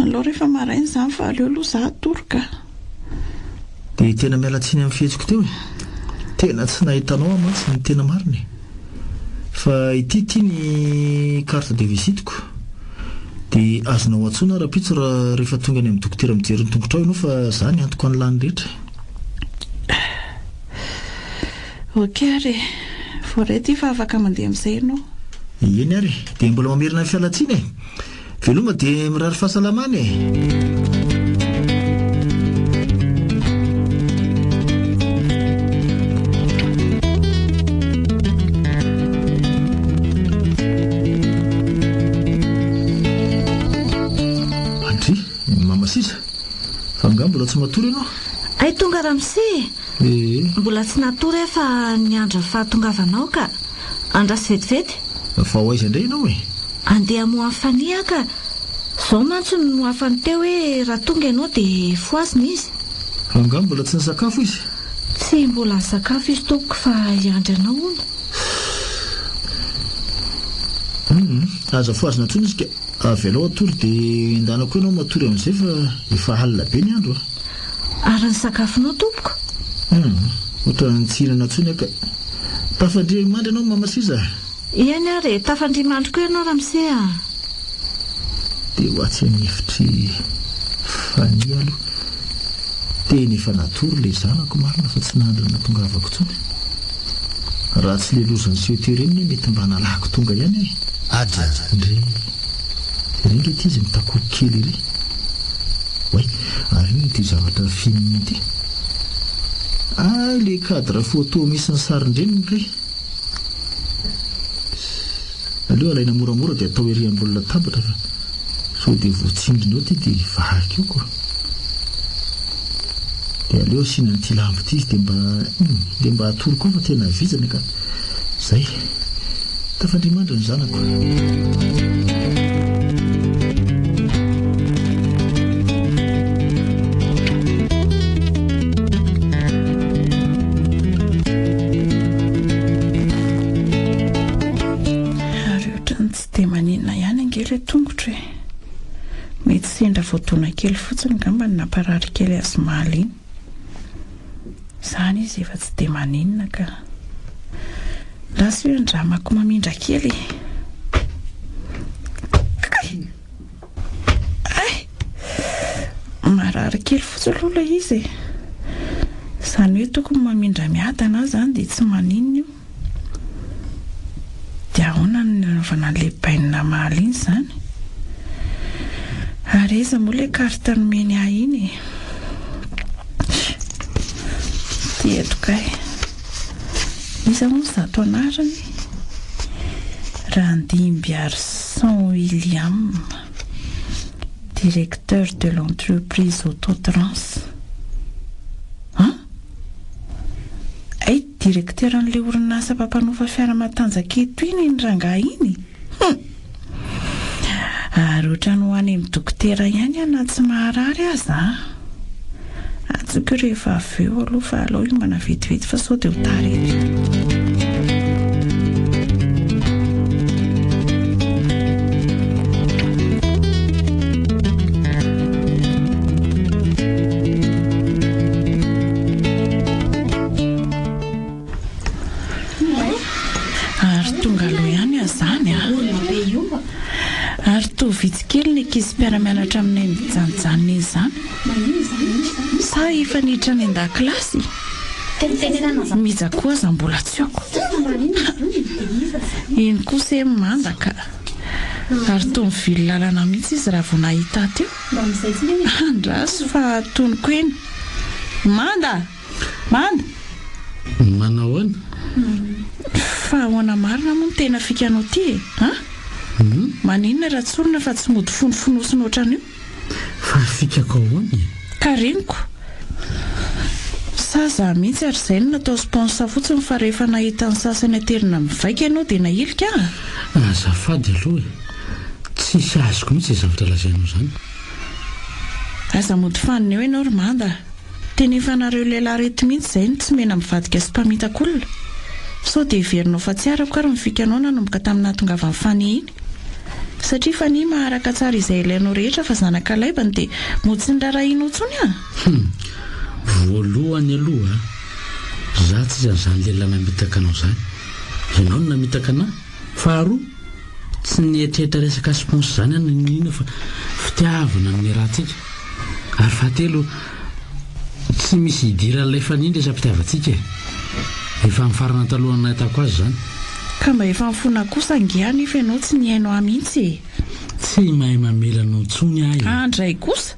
aloha rehefa marainy zany fa aleo aloha za atoroka dia tena mialatsiny amin'ny fihetsiko teo tena tsy nahitanao mantsy ny tena mariny fa ity ny carte de visiteko dia azonao antsoina raha-pitso raha rehefa tonga any amin'ny dokotera mijery ny tongotra ao ianao fa za ny antoko an'lany rehetra Ok ary voarety fa afaka mandeha amin'izay ianao. Eny ary dia mbola mamerina ny fialatsiana e. Veloma dia mirary fahasalamana e. Andry mama sisa fa nga mbola tsy matory ianao. Ay tonga Ramse. Mbola tsy natory fa ny andro fahatongavanao ka andrasy vetivety. Fa ho aiza indray ianao e? Andeha mo afania ka zao mantsy no afany teo hoe raha tonga ianao dia foazina izy. Anga mbola tsy nisakafo izy? Tsy mbola nisakafo izy tompoko fa iandry anao hono. Aza foazina intsony izy ka avy alao atory dia endanako ianao matory amin'izay fa efa alina be ny andro. Ary ny sakafonao tompoko? Ohatra nitsirana intsony aka. Tafandry mandry ianao mama sisa? Iany ary tafandry mandry koa ianao Ramse a. Dia ho atsy an'hevitry fania aloha. Teny efa natory ilay zanako marina fa tsy nandry natongavako intsony. Raha tsy lelozany sy hotereny mety mba nalako tonga ihany e. Adra ndre renga ity izy mitakoko kely iry. Way ary ity zavatra film ity. Le cadre photo misy ny sarin-dreniny kay. Aleo alaina moramora dia atao ery ambony latabatra fa sao dia voatsindrina eo ty dia vaky eo koa. Dia aleo asiana n'ity lambo ity izy dia mba atory koa fa tena vizana ka zay tafandrimandry ny zanako. Tongotra mety sendra voatona kely fotsiny ngamba ny naparary kely azy maly iny. Zany izy efa tsy dia maninona ka lasa hoe ndramako mamindra kely. Marary kely fotsiny aloha ilay izy. Zany hoe tokony mamindra miadana zany dia tsy maninona io. Dia ahoana ny nanaovana an'ilay bainina maly iny zany. Ary iza moa ilay karta nomeny ahy iny. Dia tokay iza moa zato anarany. Randimby Arsan William, directeur de l'entreprise Autotrans. Directeur an'ilay orinasa mpampanofa fiara matanjaka eto iny ny rangahy iny. Ary ohatrany ho any amin'ny dokotera ihany ana tsy maharary aza. Atsoko rehefa avy eo aloha fa alao io mana vetivety fa sao dia ho tarety. Vitsy kely ny ankizy mpiara-mianatra aminay mijanonjanona izy zany. Sa efa niditra ny an-dakilasy? Miza koa aza mbola tsy ako. Iny kosa e mandaka. Ary toa mivily lalana mihitsy izy raha vao nahita teo. Andraso fa tonoko eny. Manda! Manao ahoana? Fa ahoana marina moa ny tena fikanao ty e. Maninona raha tsorina fa tsy mody fonofonosina ohatran'io? Fa fikako ahoana? Ka reniko. Saza mihitsy ary izay no natao sponsa fotsiny fa rehefa nahita ny sasany aterina mivaika ianao dia nahilika. Azafady aloha e. Tsisy azoko mihitsy zavatra lazainao zany. Aza mody fanina eo ianao ry Manda. Tenefa nareo lehilahy reto mihitsy izay no tsy mena mivadika sy mpamitaka-olona. Sao dia heverinao fa tsy arako ary mifikanao nanomboka tamin'ny nahatongavany Fany iny. Satria Fany maharaka tsara izay ilainao rehetra fa zanaka laibany dia mody sy ny rarahinao intsony a. Voalohany aloha za tsy izany lehilahy namitaka anao zany. Ianao no namitaka anahy. Faharoa tsy nietrehitra resaka sponsy zany any nina fa fitiavana amin'ny rahantsika. Ary fahatelo tsy misy idiran'ilay Fany resam-pitiavantsika e. efa mifarana talohana nahitako azy zany ka mba efa mifona kosa angiany fa ianao tsy nihaino ahy mihitsy tsy mahay mamelanao tsony ahy andray kosa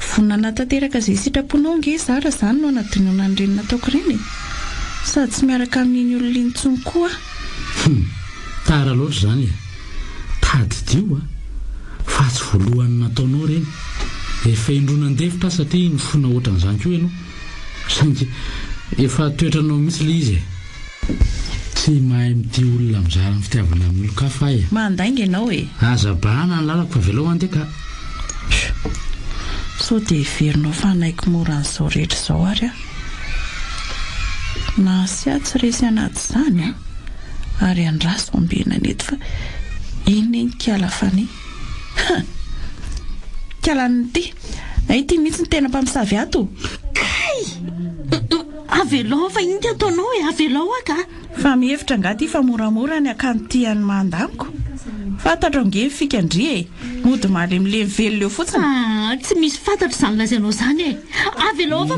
vonana tanteraka izay sitraponao nge zara zany no anadinona ny renina ataoko ireny sady tsy miaraka amin'iny olona iny tsony koa tara loatra zany tadidio fa tsy voalohany nataonao reny efa indrona andefitra satria nifona ohatran'izany koa ianao saingy efa toetranao mihitsy le izy tsy mahay mity olona mizara ny fitiavana amin'ny olo-kafa ahy mandainga ianao azabahana ny lalako fa velao andeka so dia heverinao fa naiko mora an'izao rehetra izao ary na sy atsy resy anaty izany ary andraso ambena neto fa iny kiala fany kialany ty ity mihitsy ny tena mpamosavy ato kay avelao fa iny ty ataonao avelao aka fa mihevitra angaty fa moramora ny akantiany mandamiko fantatra nge fikandry mody malemilemy velona eo fotsiny tsy misy fantatra izany lazainao zany avelao fa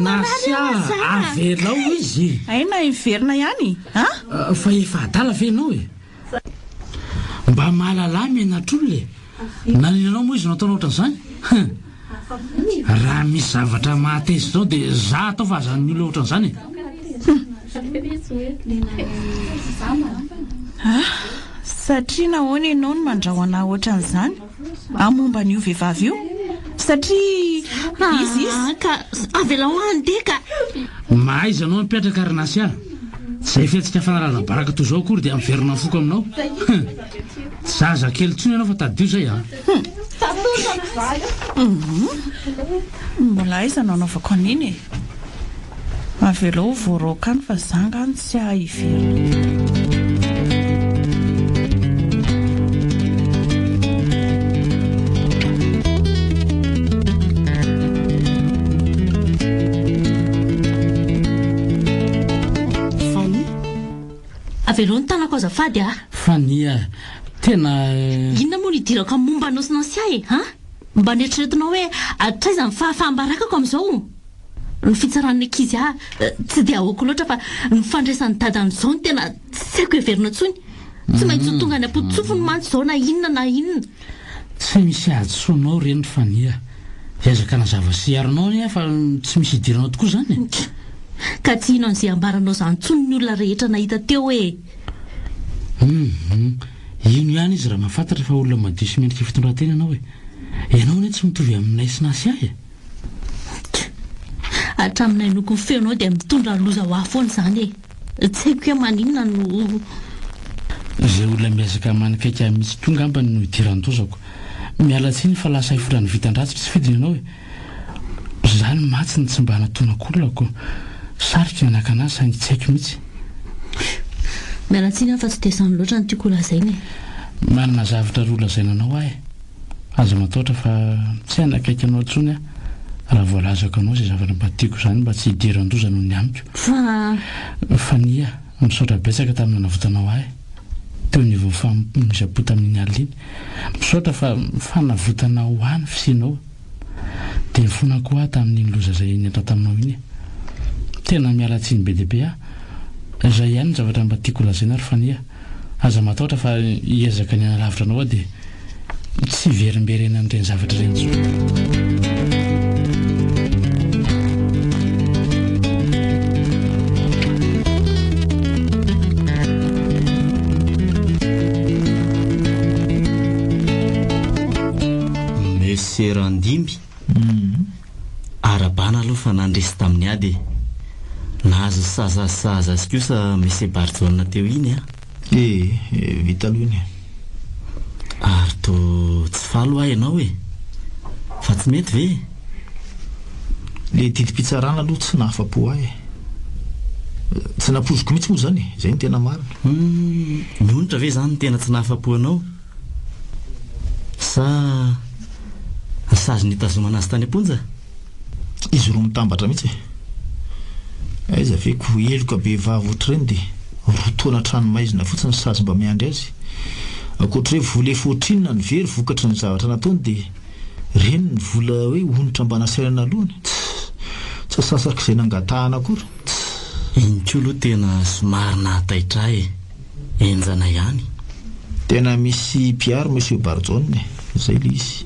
avelao izy aina iverina ihany fa efa adala venao mba mahalalamy anatr'olona naninanao moa izy nataonao ohatran'izany raha misy zavatra mahateza zao dia za atao fa azan'ny olona ohatran'izany satria nahoana ianao no mandrahoana ohatran'izany amomba n'io vehivavy io satria izy ka avelao andeka mahay izy anao mipetraka arinasy ahy zay fiatsika fanarana baraka toy izao akory dia miverina mifoko aminao zaza kely tsony ianao fa tadio zay mbola aizana anaovako an'iny avelao voaroka any fa zanga any tsy ahiverina avelao ny tanako azafady fania tena inona moa nidirako amin'ny momba anao sy nansy ahy mba neritreretinao hoe atraiza ny fahafahambarakako amin'izao ny fitsaran'ny ankizy tsy dia ahoako loatra fa ny fandraisan'ny dadan'izao ny tena tsy haiko heverina tsony tsy maintsy ho tonga ny ampotitsofo ny mantsy izao na inona na inona tsy misy adysoanao reny fania iazaka na zava-siarinao ny fa tsy misy hidiranao tokoa zany ka tsy ino an'izay ambaranao zany tsony ny olona rehetra nahita teo ino ihany izy raha mahafantatra fa olona madio sy mendrika fitondratena anao ianao ne tsy mitovy aminay sy nasy ahy hatraminay noko ny feonao dia mitondra loza ho afoana zany tsy haiko hoe maninona no zay olona miazaka manakaiky misy tonga ambany no idirantozako miala tsiny fa lasa iforany vitan-dratsy tsy fidiny ianao zany matsy ny tsy mba natonakolako sarika manaka anazy saingy tsy haiko mihitsy mialatsiny fa tsy desany loatra ny tiako lazainy manana zavatra roa lazainanao ahy aza mataotra fa tsy anakaiky anao tsony raha voalazako anao zay zavatra mba tiako zany mba tsy hidiran-doza noho ny amiko fa nia misaotra betsaka tamin'ny navotanao ahy teo nivo mifampizapota amin'iny alina misaotra fa fanavotanao any fisinao dia mifona koa tamin'iny loza zay ny atao taminao iny tena mialatsiny be deabe zay ihany ny zavatra mba tiako lazaina ary fania aza mataotra fa hiezaka ny analavitra anao dia tsy verimberena n'ireny zavatra reny Monsieur Randimby arabana aloha fa nandresy tamin'ny ady nahazo sazasaza sy kosa Monsieur Barjona teo iny vita aloha iny ary to tsy falo ahy ianao fa tsy mety ve le titipitsarana aloha tsy nahafa-po ahy tsy napoziko mihitsy moa zany zay ny tena marina mionitra ve zany tena tsy nahafa-po anao sa sazy nitazomana azy tany amponja izy roa mitambatra mihitsy aiza ve ko eloka be vavy oatra reny dia rotoana tranomaizina fotsiny sazy mba miandry azy akoatra hoe vola efoatrinona ny very vokatry ny zavatra nataony dia reny ny vola hoe onitra mba nasairana alohany tsy sasaka izay nangatahana akory iny koa aloha tena somary nahataitra enjana ihany. Tena misy mpiaro monsieur Barjone zay le izy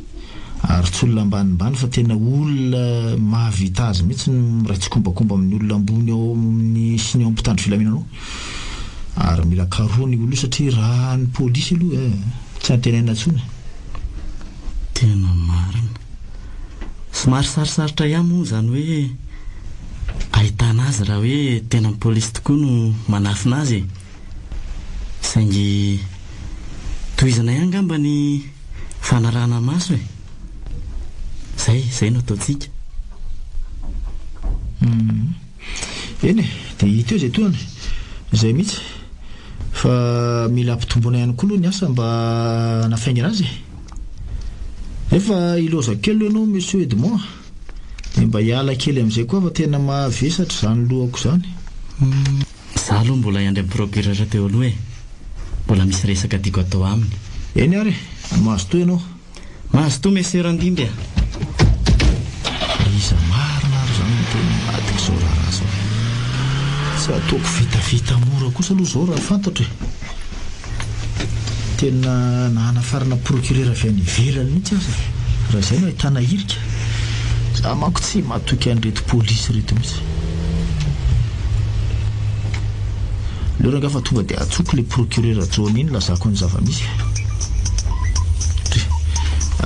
ary tsy olona ambanimbany fa tena olona mahavita azy mihitsy miraitsy kombakomba amin'ny olona ambony ao amin'ny siny ao ampitandro filaminanao ary mila karoa ny olo satria raha ny polisy aloha tsy antenaina intsony. Tena marina somary sarosarotra ihany moa zany hoe ahitana azy raha hoe tena polisy tokoa no manafina azy saingy tohizana ihany ngamba ny fanarahana maso zay no ataontsika. Eny dia hita eo izay toana izay mihitsy fa mila ampitombona ihany koa aloha ny asa mba nafaingana azy. Efa iloza kely ianao monsieur Edmond dia mba hiala kely amin'izay koa fa tena mahavesatra izany lohako izany. Izaho aloha mbola iandry amin'ny procureur teo aloha mbola misy resaka tiako atao aminy. Eny ary mahazo toa ianao. Mahazo toa monsieur Randimby iza marina ary izany tena matika izao raha zao tsy ataoko vitavita mora kosa aloha izao raha fantatra tena nahanafarana procureur avy any ivelany mihitsy aza raha izay no ahitana hirika za manko tsy matoky an'reto polisy reto mihitsy. Leo ranga fa tonga dia atsoko le procureur John iny lazako ny zava-misy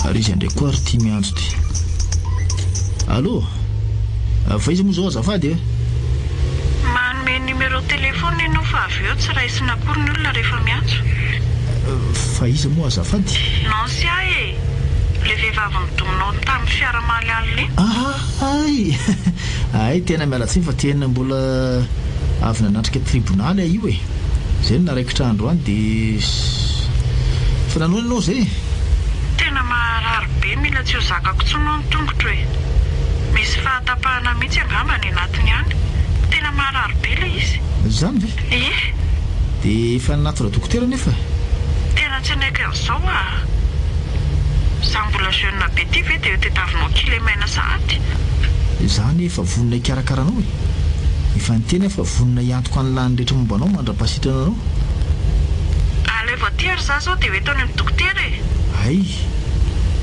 ary izy andray koa ary tia miantso ty. Allô faiza moa zao azafady manome numéro téléphone ianao fa avy eo tsy raisina akory ny olona rehefa miantso. Faiza moa azafady? Non sy ahy le vehivavy midominao tamin'ny fiara mahalialy ay tena miala tsiny fa tena mbola avy nanatrika tribonaly io zay no naraikitra andro any dia fa nanoana ianao zay tena maharary be mila tsy ho zakako tsonao ny tongotra misy fahatapahana mihitsy angamba ny anatiny any tena maharary be le izy zany ve? Dia efa nanaty dokotera nefa tena tsy naika an'izao za mbola jeune be ty ve dia tetavinao kily maina sahady zany efa vonona ikarakaranao efa nytena efa vonona iantoko an'lany rehetra mombanao mandra-pasitrana anao aleva ty ary za zao dia hoe tao any amin'ny dokotera ay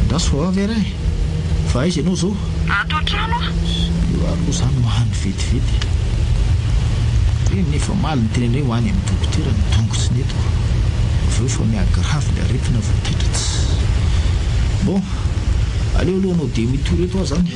ndaso avy ary fa aiza ianao zao ato an-trano io aloha zany mahany vetivety nefa maly ny tenenay ho any amin'ny dokotera ny tongotsy ny etiko aveo fa miagravy le aretina voataitra bon aleo aloha anao dia mitory eto aho zany.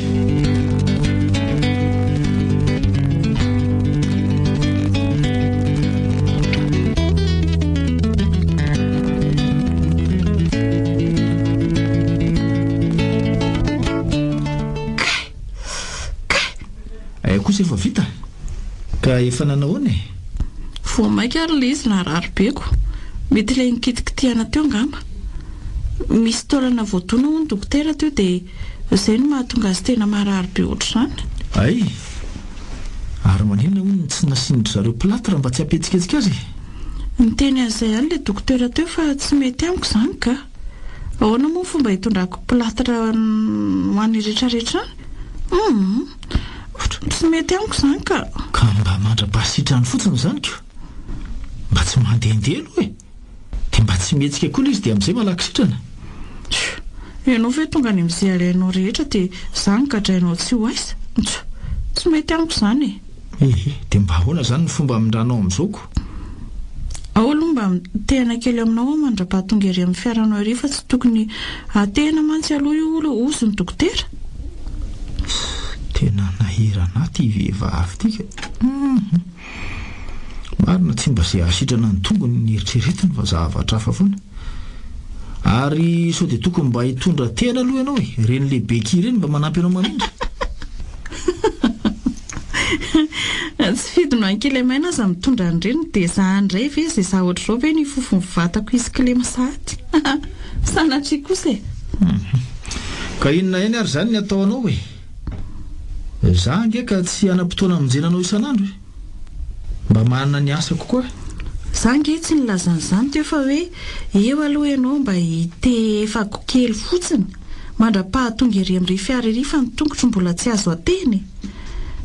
Kosa efa vita ka efa nanahoana vo maika ary le izy naharary beko mety ilay nikitikitiana teo ngamba misy taolana voadona ho ny dokotera teo dia izay no mahatonga azy tena maharary be ohatr'izany. Ay ary maninona hono tsy nasinitra zareo platra mba tsy hampetsiketsika azy niteny an'izay ihany le dokotera teo fa tsy mety amiko izany ka ahoana moa fomba hitondrako platra ho an'ny rehetrarehetra tsy mety amiko izany ka mba mandra-pasitrany fotsiny izany ko mba tsy mandehandeha aloha dia mba tsy mihetsika koa izy dia amin'izay malaky sitrana ianao ve tonga any amin'izay alainao rehetra dia izany gadrainao tsy ho aisa tsy mety amiko izany dia mba ahoana izany ny fomba amindranao amin'izao ao aloha mba mitehana kely aminao mandra-pahatonga ery amin'ny fiaranao ery fa tsy tokony atehana mantsy aloha io olo ozy ny dokotera tena nahira anaty vehivavy tika marina tsy mba izay ahasitrana ny tongony ny eritreretiny fa zavatra hafa foana ary sao dia tokony mba hitondra tena aloha ianao reny lehibe-ky ireny mba manampy anao mamindra tsy fidino ankily maina aza mitondra an'ireny dia za andray ve izay za ohatr'izao ve ny fofony vatako izy kilema sahady sanatria kosa ka inona eny ary izany ny ataonao za angeka tsy anam-potoana mijenanao isan'andro mba manana ny asa kokoa za nge tsy nilazan'izany teo fa hoe eo aloha ianao mba hitefako kely fotsiny mandra-pahatonga ery amin'ry fiara ery fa ny tongotro mbola tsy azo ateny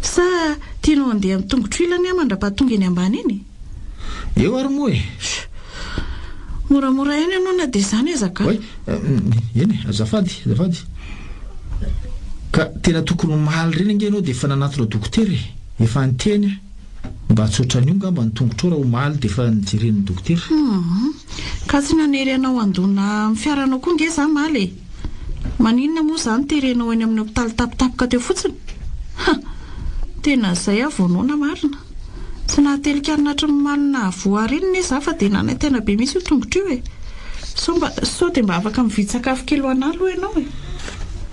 sa tianao andeha amin'ny tongotra ilany a mandra-pahatonga eny ambany iny eo ary moa e moramora eny ianao na dia izany ezaka eny azafady ka tena tokony mahaly reny ange ianao dia efa nanatona dokotera efa nyteny mba hatsotra ny ngamba ny tongotra raha ho mahaly dia efa nijeren'ny dokotera ka tsy nanery anao andona amin'ny fiaranao koa nge za maly e maninona moa izany terenao eny amin'ny hopitaly tapitapoka teo fotsiny tena izay avoanona marina tsy nahatelika anatry malina voarenina za fa dia nanay tena be misy io tongotra io e so dia mba afaka mividy sakafo kely ho analo ianao e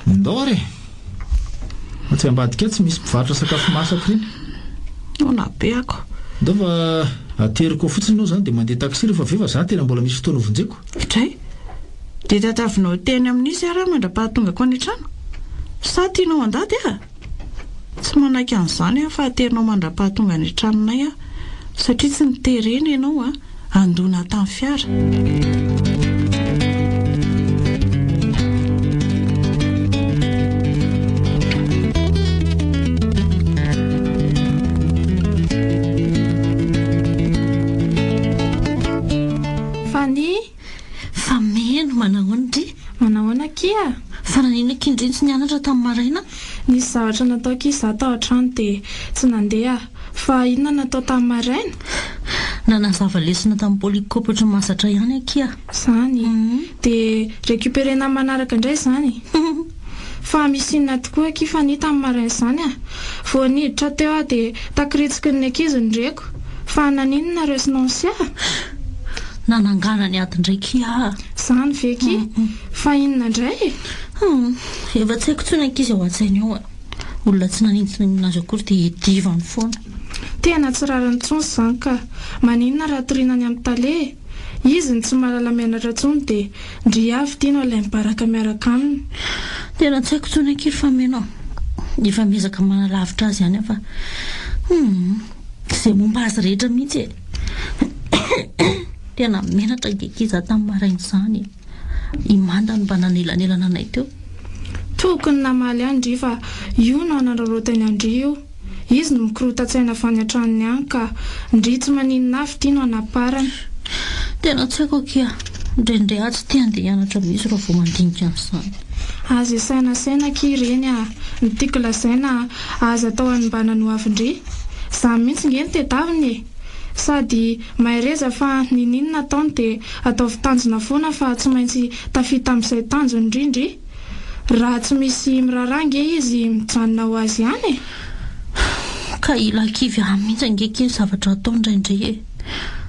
ndore tsy ambadika tsy misy mpivarotra sakafo masaka reny ona be ako ndo fa ateriko fotsiny anao zany dia mandeha taxi rehefa veva za tena mbola misy fotoana vonjeko itray dia tatavinao teny amin'izy ary mandra-pahatongako any trano sa tianao andady a tsy manaiky an'izany a fa aterinao mandra-pahatonga ny tranonay a satria tsy nitereny ianao a andona tamin'ny fiara fa meno manahoana kia fa nanina kindriny tsy nianatra tamin'ny maraina nisy zavatra natao kia za tao an-trano dia tsy nandeha fa inona natao tamin'ny maraina nanazava lesona tamin'ny polikopatra masatra ihany akia zany dia récupérena manaraka indray zany fa misy inona tokoa akia fa ny tamin'ny maraina izany a vao niditra teo a dia takiretsika ny ankizy nyreko fa naninona resonansia nanangana ny ady ndraiky zany veky fa inona indray efa tsy haiko tsony ankizy ao an-tsainy ao a olona tsy nanintsina nazy akory dia divany foana tena tsy rarany tsony zany ka maninona raha torinany amin'ny tale izy ny tsy mahalala mianatra tsony dia ndry avy tianao ilay mibaraka miaraka aminy tena tsy haiko tsony ankiry fa meno efa miezaka manalavitra azy ihany fa izay momba azy rehetra mihitsy e tena menatra ngekiza tamin'ny maraina izany imandany mba nanelanelana anay teo tokony namaly andry fa io no anararotany andry io izy no mikorotan-tsaina fany an-tranony any ka ndry tsy maninona avy tia no anaparany tena tsy haiko akia indraindray atsy tia andeha hianatra misy raha vao mandinika an'izany azy sainasaina kia ireny a ny tiako lazaina aza atao anmbana no avindry za mihitsy nge ny tedaviny e sady mahereza fa nininona ataony dia ataovy tanjona foana fa tsy maintsy tafita amin'izay tanjo indrindry raha tsy misy mirarange izy mijanona ho azy ihany e ka ila kivy mihitsy angeky zavatra atao indraindray e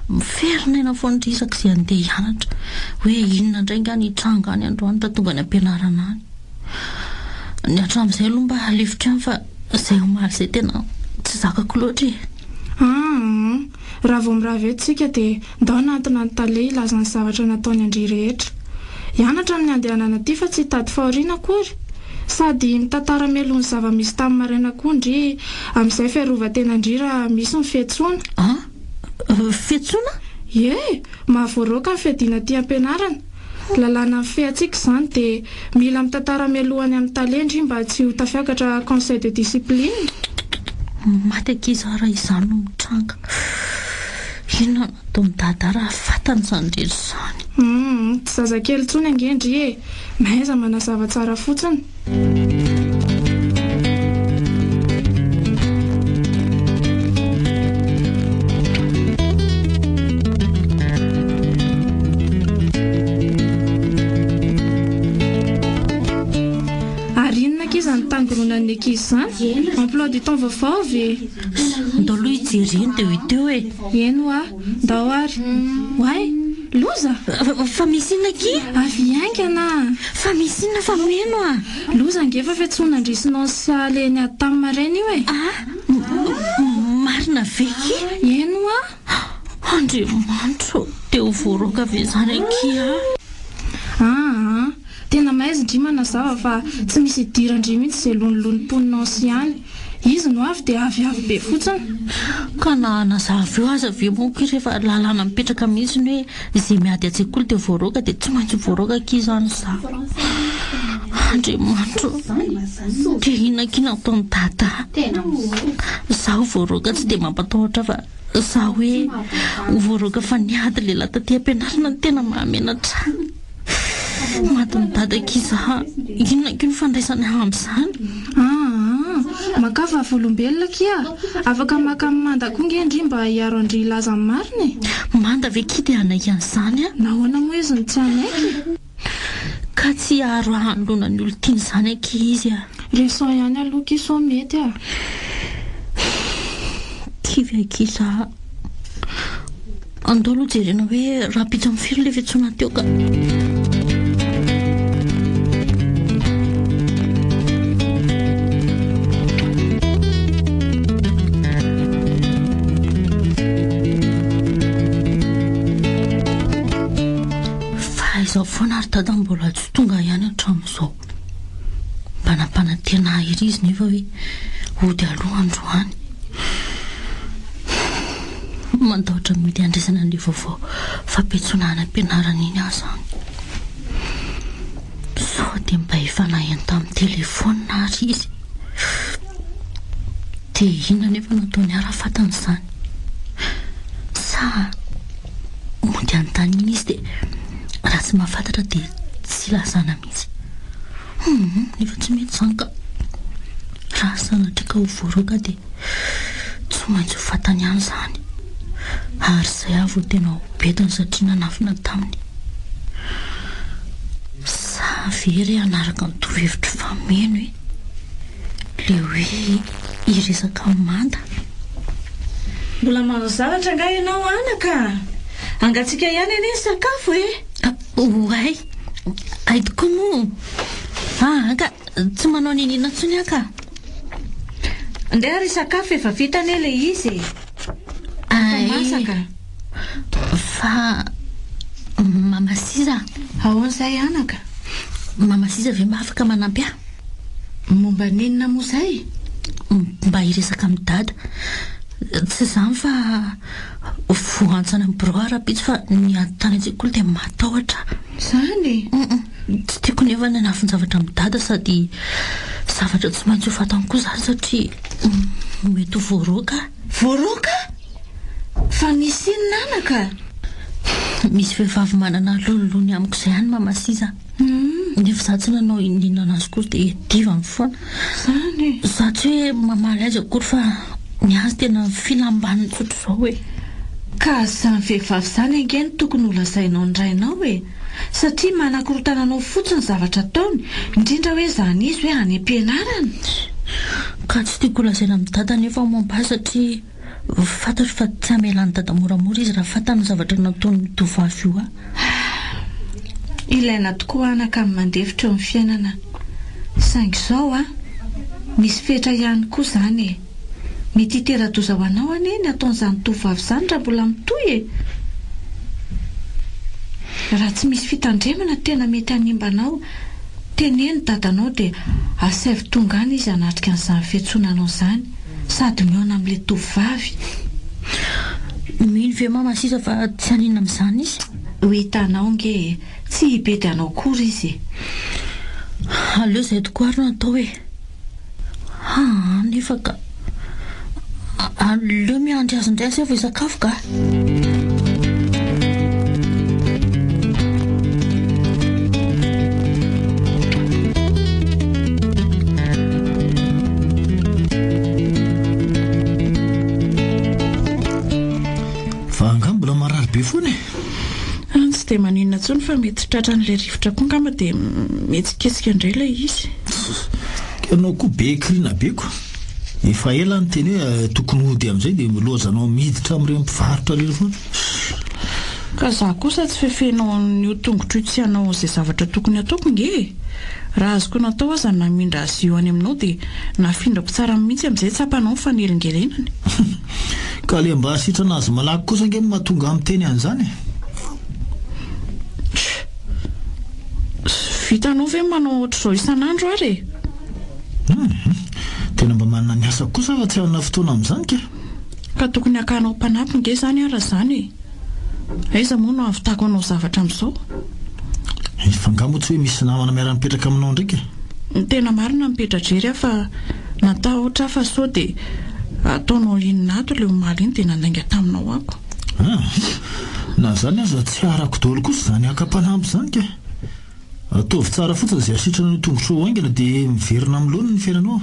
miferina ena foana risaka izay andeha hianatra hoe inona indray nga ny tranga any androany raha tonga ny ampianarana any ny hatramin'izay aloha mba alefitra any fa izay omaly izay tena tsy zakako loatra e raha vao mirava etsika dia ndao natona ny tale ilaza ny zavatra nataony andry rehetra hianatra amin'ny andehanana aty fa tsy hitady fahoriana akory sady mitantara melony zava-misy tamin'ny maraina koa ndry amin'izay fiarovan-tena ndry raha misy ny fiantsoana fiantsoana mahavoaroaka ny fiadiana ty ampianarana lalàna ny fehantsika izany dia mila mitantara melohany amin'ny talendry mba tsy ho tafiakatra conseil de discipline maty ankiza raha izany no mitranga inona natao ny dada raha fatany izany rehetra izany tsy zazakely tsony angendry e mahaiza manazava tsara fotsiny tangoronan'ny ankizy izany emploi du temps vaovao ve ndao aloha hijereny dia hiteo e eno a ndao ary oay loza fa misy inona ki avy aingana fa misy inona fa meno a loza ngefa fiantsona andrisinao sy aleny ady tamin'ny maraina io e marina veky eno a andriamanitro dia ho voaroaka ve zany anki tena mahaizy ndry manazava fa tsy misy idirandry mihitsy izay lonolonim-poninao sy ihany izy no avy dia avy be fotsiny ka na nazava eo aza ve monko rehefa lalàna mipetraka mihitsy ny hoe izay miady an-tsekoly dia voaroaka dia tsy maintsy voaroaka aki zany za andriamanitro dia inona kina ataony dada zaho voaroaka tsy dia mampatahotra fa zaho hoe voaroaka fa niady lehilahy taty am-pianarana ny tena mahamenatra matiny dadakiza inona ko ny fandraisany amin'izany makava volombelona kia afaka maka manda koa ngendry mba hiaro andry laza ny mariny manda ve kidy anaikan'izany a nahoana moa izy ny tsy anaiky ka tsy aro hanolona ny olo tiany izany aky izy a reso ihany aloha kiso mety a kivy akiza andao aloha jerena hoe raha pitra amin'ny firy le fetsona teo ka izao foana ary tada mbola tsy tonga ihany hatramin'izao mbanampanantena iry izy nefa hoe ody aloha androany mandaotra mety andraisana an'le vaovao fampetsonana am-pianarana iny aho zany sao dia mba efa naheno tamin'ny telefona ary izy dia inona nefa nataony ara-fatany izany sa mody anontany iny izy dia raha tsy mahafantatra dia tsy lazana mihitsy nefa tsy mety izany ka raha sanatra ka ho voaroaka dia tsy maintsy ho fantany ihany izany ary izay avo tena ho betiny satria nanafina taminy sa very anaraka nitovhevitra fameno le hoe iresaka manda mbola manao zavatra nga ianao anaka angatsika ihany eny sakafo oay ay tokoa moa ka tsy manao ninina ntsony aka andeha ary sakafo efa vitany le izy masaka fa mamasiza ahoan'izay anaka mamasiza ve mba afaka manampy ahy momba ninona moa zay mba hiresaka amin'ny dada tsy zany fa voantsana amin'ny broara pitsy fa ny adotany an-tsekoly dia matahotra zany tsy tiako nefa ny anafin-javatra amin'ny dada sady zavatra tsy maintsy ho fatany koa zany satria mety ho voaroaka fa nisy inona anaka misy vehivavy manana lololony amiko izay ihany mamasiza nefa za tsy nanao inina anazy kory dia diva amin'ny foana zany za tsy hoe mamaly azy akory fa ny azy tena filambaniny tsotro izao hoe ka zany vehivavy izany angeny tokony holazainao ndrainao satria manakorotananao fotsiny zavatra taony indrindra hoe zany izy hoe any am-pianarana ka tsy tiako holazaina amin'ny dada nefa mombazy satria fantatro fa tsy amelan'ny dada moramora izy raha fantany zavatra nataony tovavy io ilaina tokoa anaka amin'ny mandefitra eo amin'ny fiainana saingy izao misy fetra ihany koa zany mety hitera-doza ho anao aneny ataon'izany tovavy izany raha mbola mitoy raha tsy misy fitandremana tena mety hanimbanao teneny dadanao dia asavy tonga any izy anatrika an'izany fiantsonanao izany sady miona amin'ilay tovavy mino ve mamasisa fa tsy hanina amin'izany izy ho hitanao nge tsy hibedy anao kory izy aleo izay tokoa ary no atao hoe nefa ka aleo miandry azy indray asy vo isakafo ka fa angambola marary be foana tsy dia maninona tsony fa mety tratran'ilay rivotra koa ngamba dia metsiketsika indray ilay izy anao koa be krina beko efa ela ny teny hoe tokony hody amin'izay dia milozanao miditra amin'ireny mpivarotra reny foana ka za kosa tsy fefenao ny ho-tongotro io tsy hanao izay zavatra tokony ataoko nge raha azoko natao aza namindra azy io any aminao dia nafindrako tsara mihitsy amin'izay tsapanao ny fanelingerenany ka le mba sitrana azy malaky kosa nge mahatonga amin'ny teny an'izany vitanao ve manao ohatr'izao isan'andro ary tena mba manana ny asa kosa fa tsy hanana fotoana amin'izany ka tokony akanao mpanampy nge zany ara zany aiza moa no avitako anao zavatra amin'izao fa ngamo tsy hoe misy namana miara-mipetraka aminao ndraika ny tena marina mipetra-drery fa natao ohatra fa sao dia ataonao innato ilay omaly iny dia nandainga taminao ako. Na zany aza tsy arako daholo kosa zany akapanampy zany ka ataovy tsara fotsiny izay asitrana ny tongotrao aingana dia miverina amin'ny loany ny fiainanao.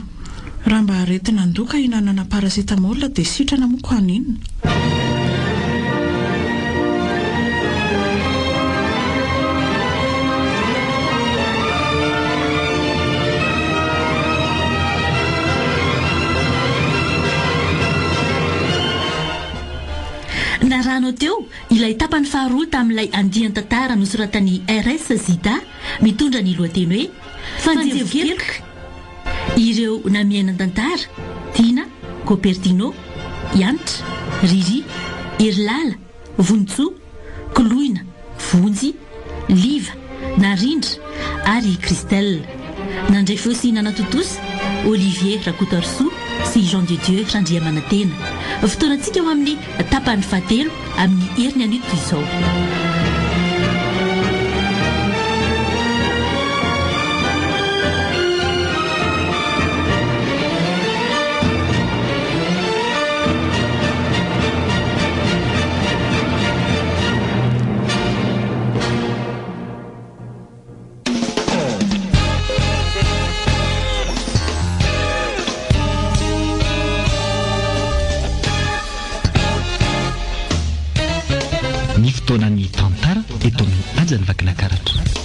Raha mba aretina andoka hinanana paracetamol dia sitrana moko haninona. Narano teo ilay tapany faharoa tamin'ilay andiany tantara nosoratany RS Zida mitondra ny lohateny hoe fanjevokelika. Ireo namiainan-tantara Tina, Copertino, Yantra, Riri, Irlala, Vontsoa, Koloina, Vonjy, Liva, Narindra ary Christelle. Nandray feo sy nanatotosa Olivier Rakotorso sy Jean de Dieu Randriamanantena. Fotoanantsika eo amin'ny tapany fahatelo amin'ny heriny anito izao. Ny fotoanan'ny tantara eto amin'ny ajany vakina karatra.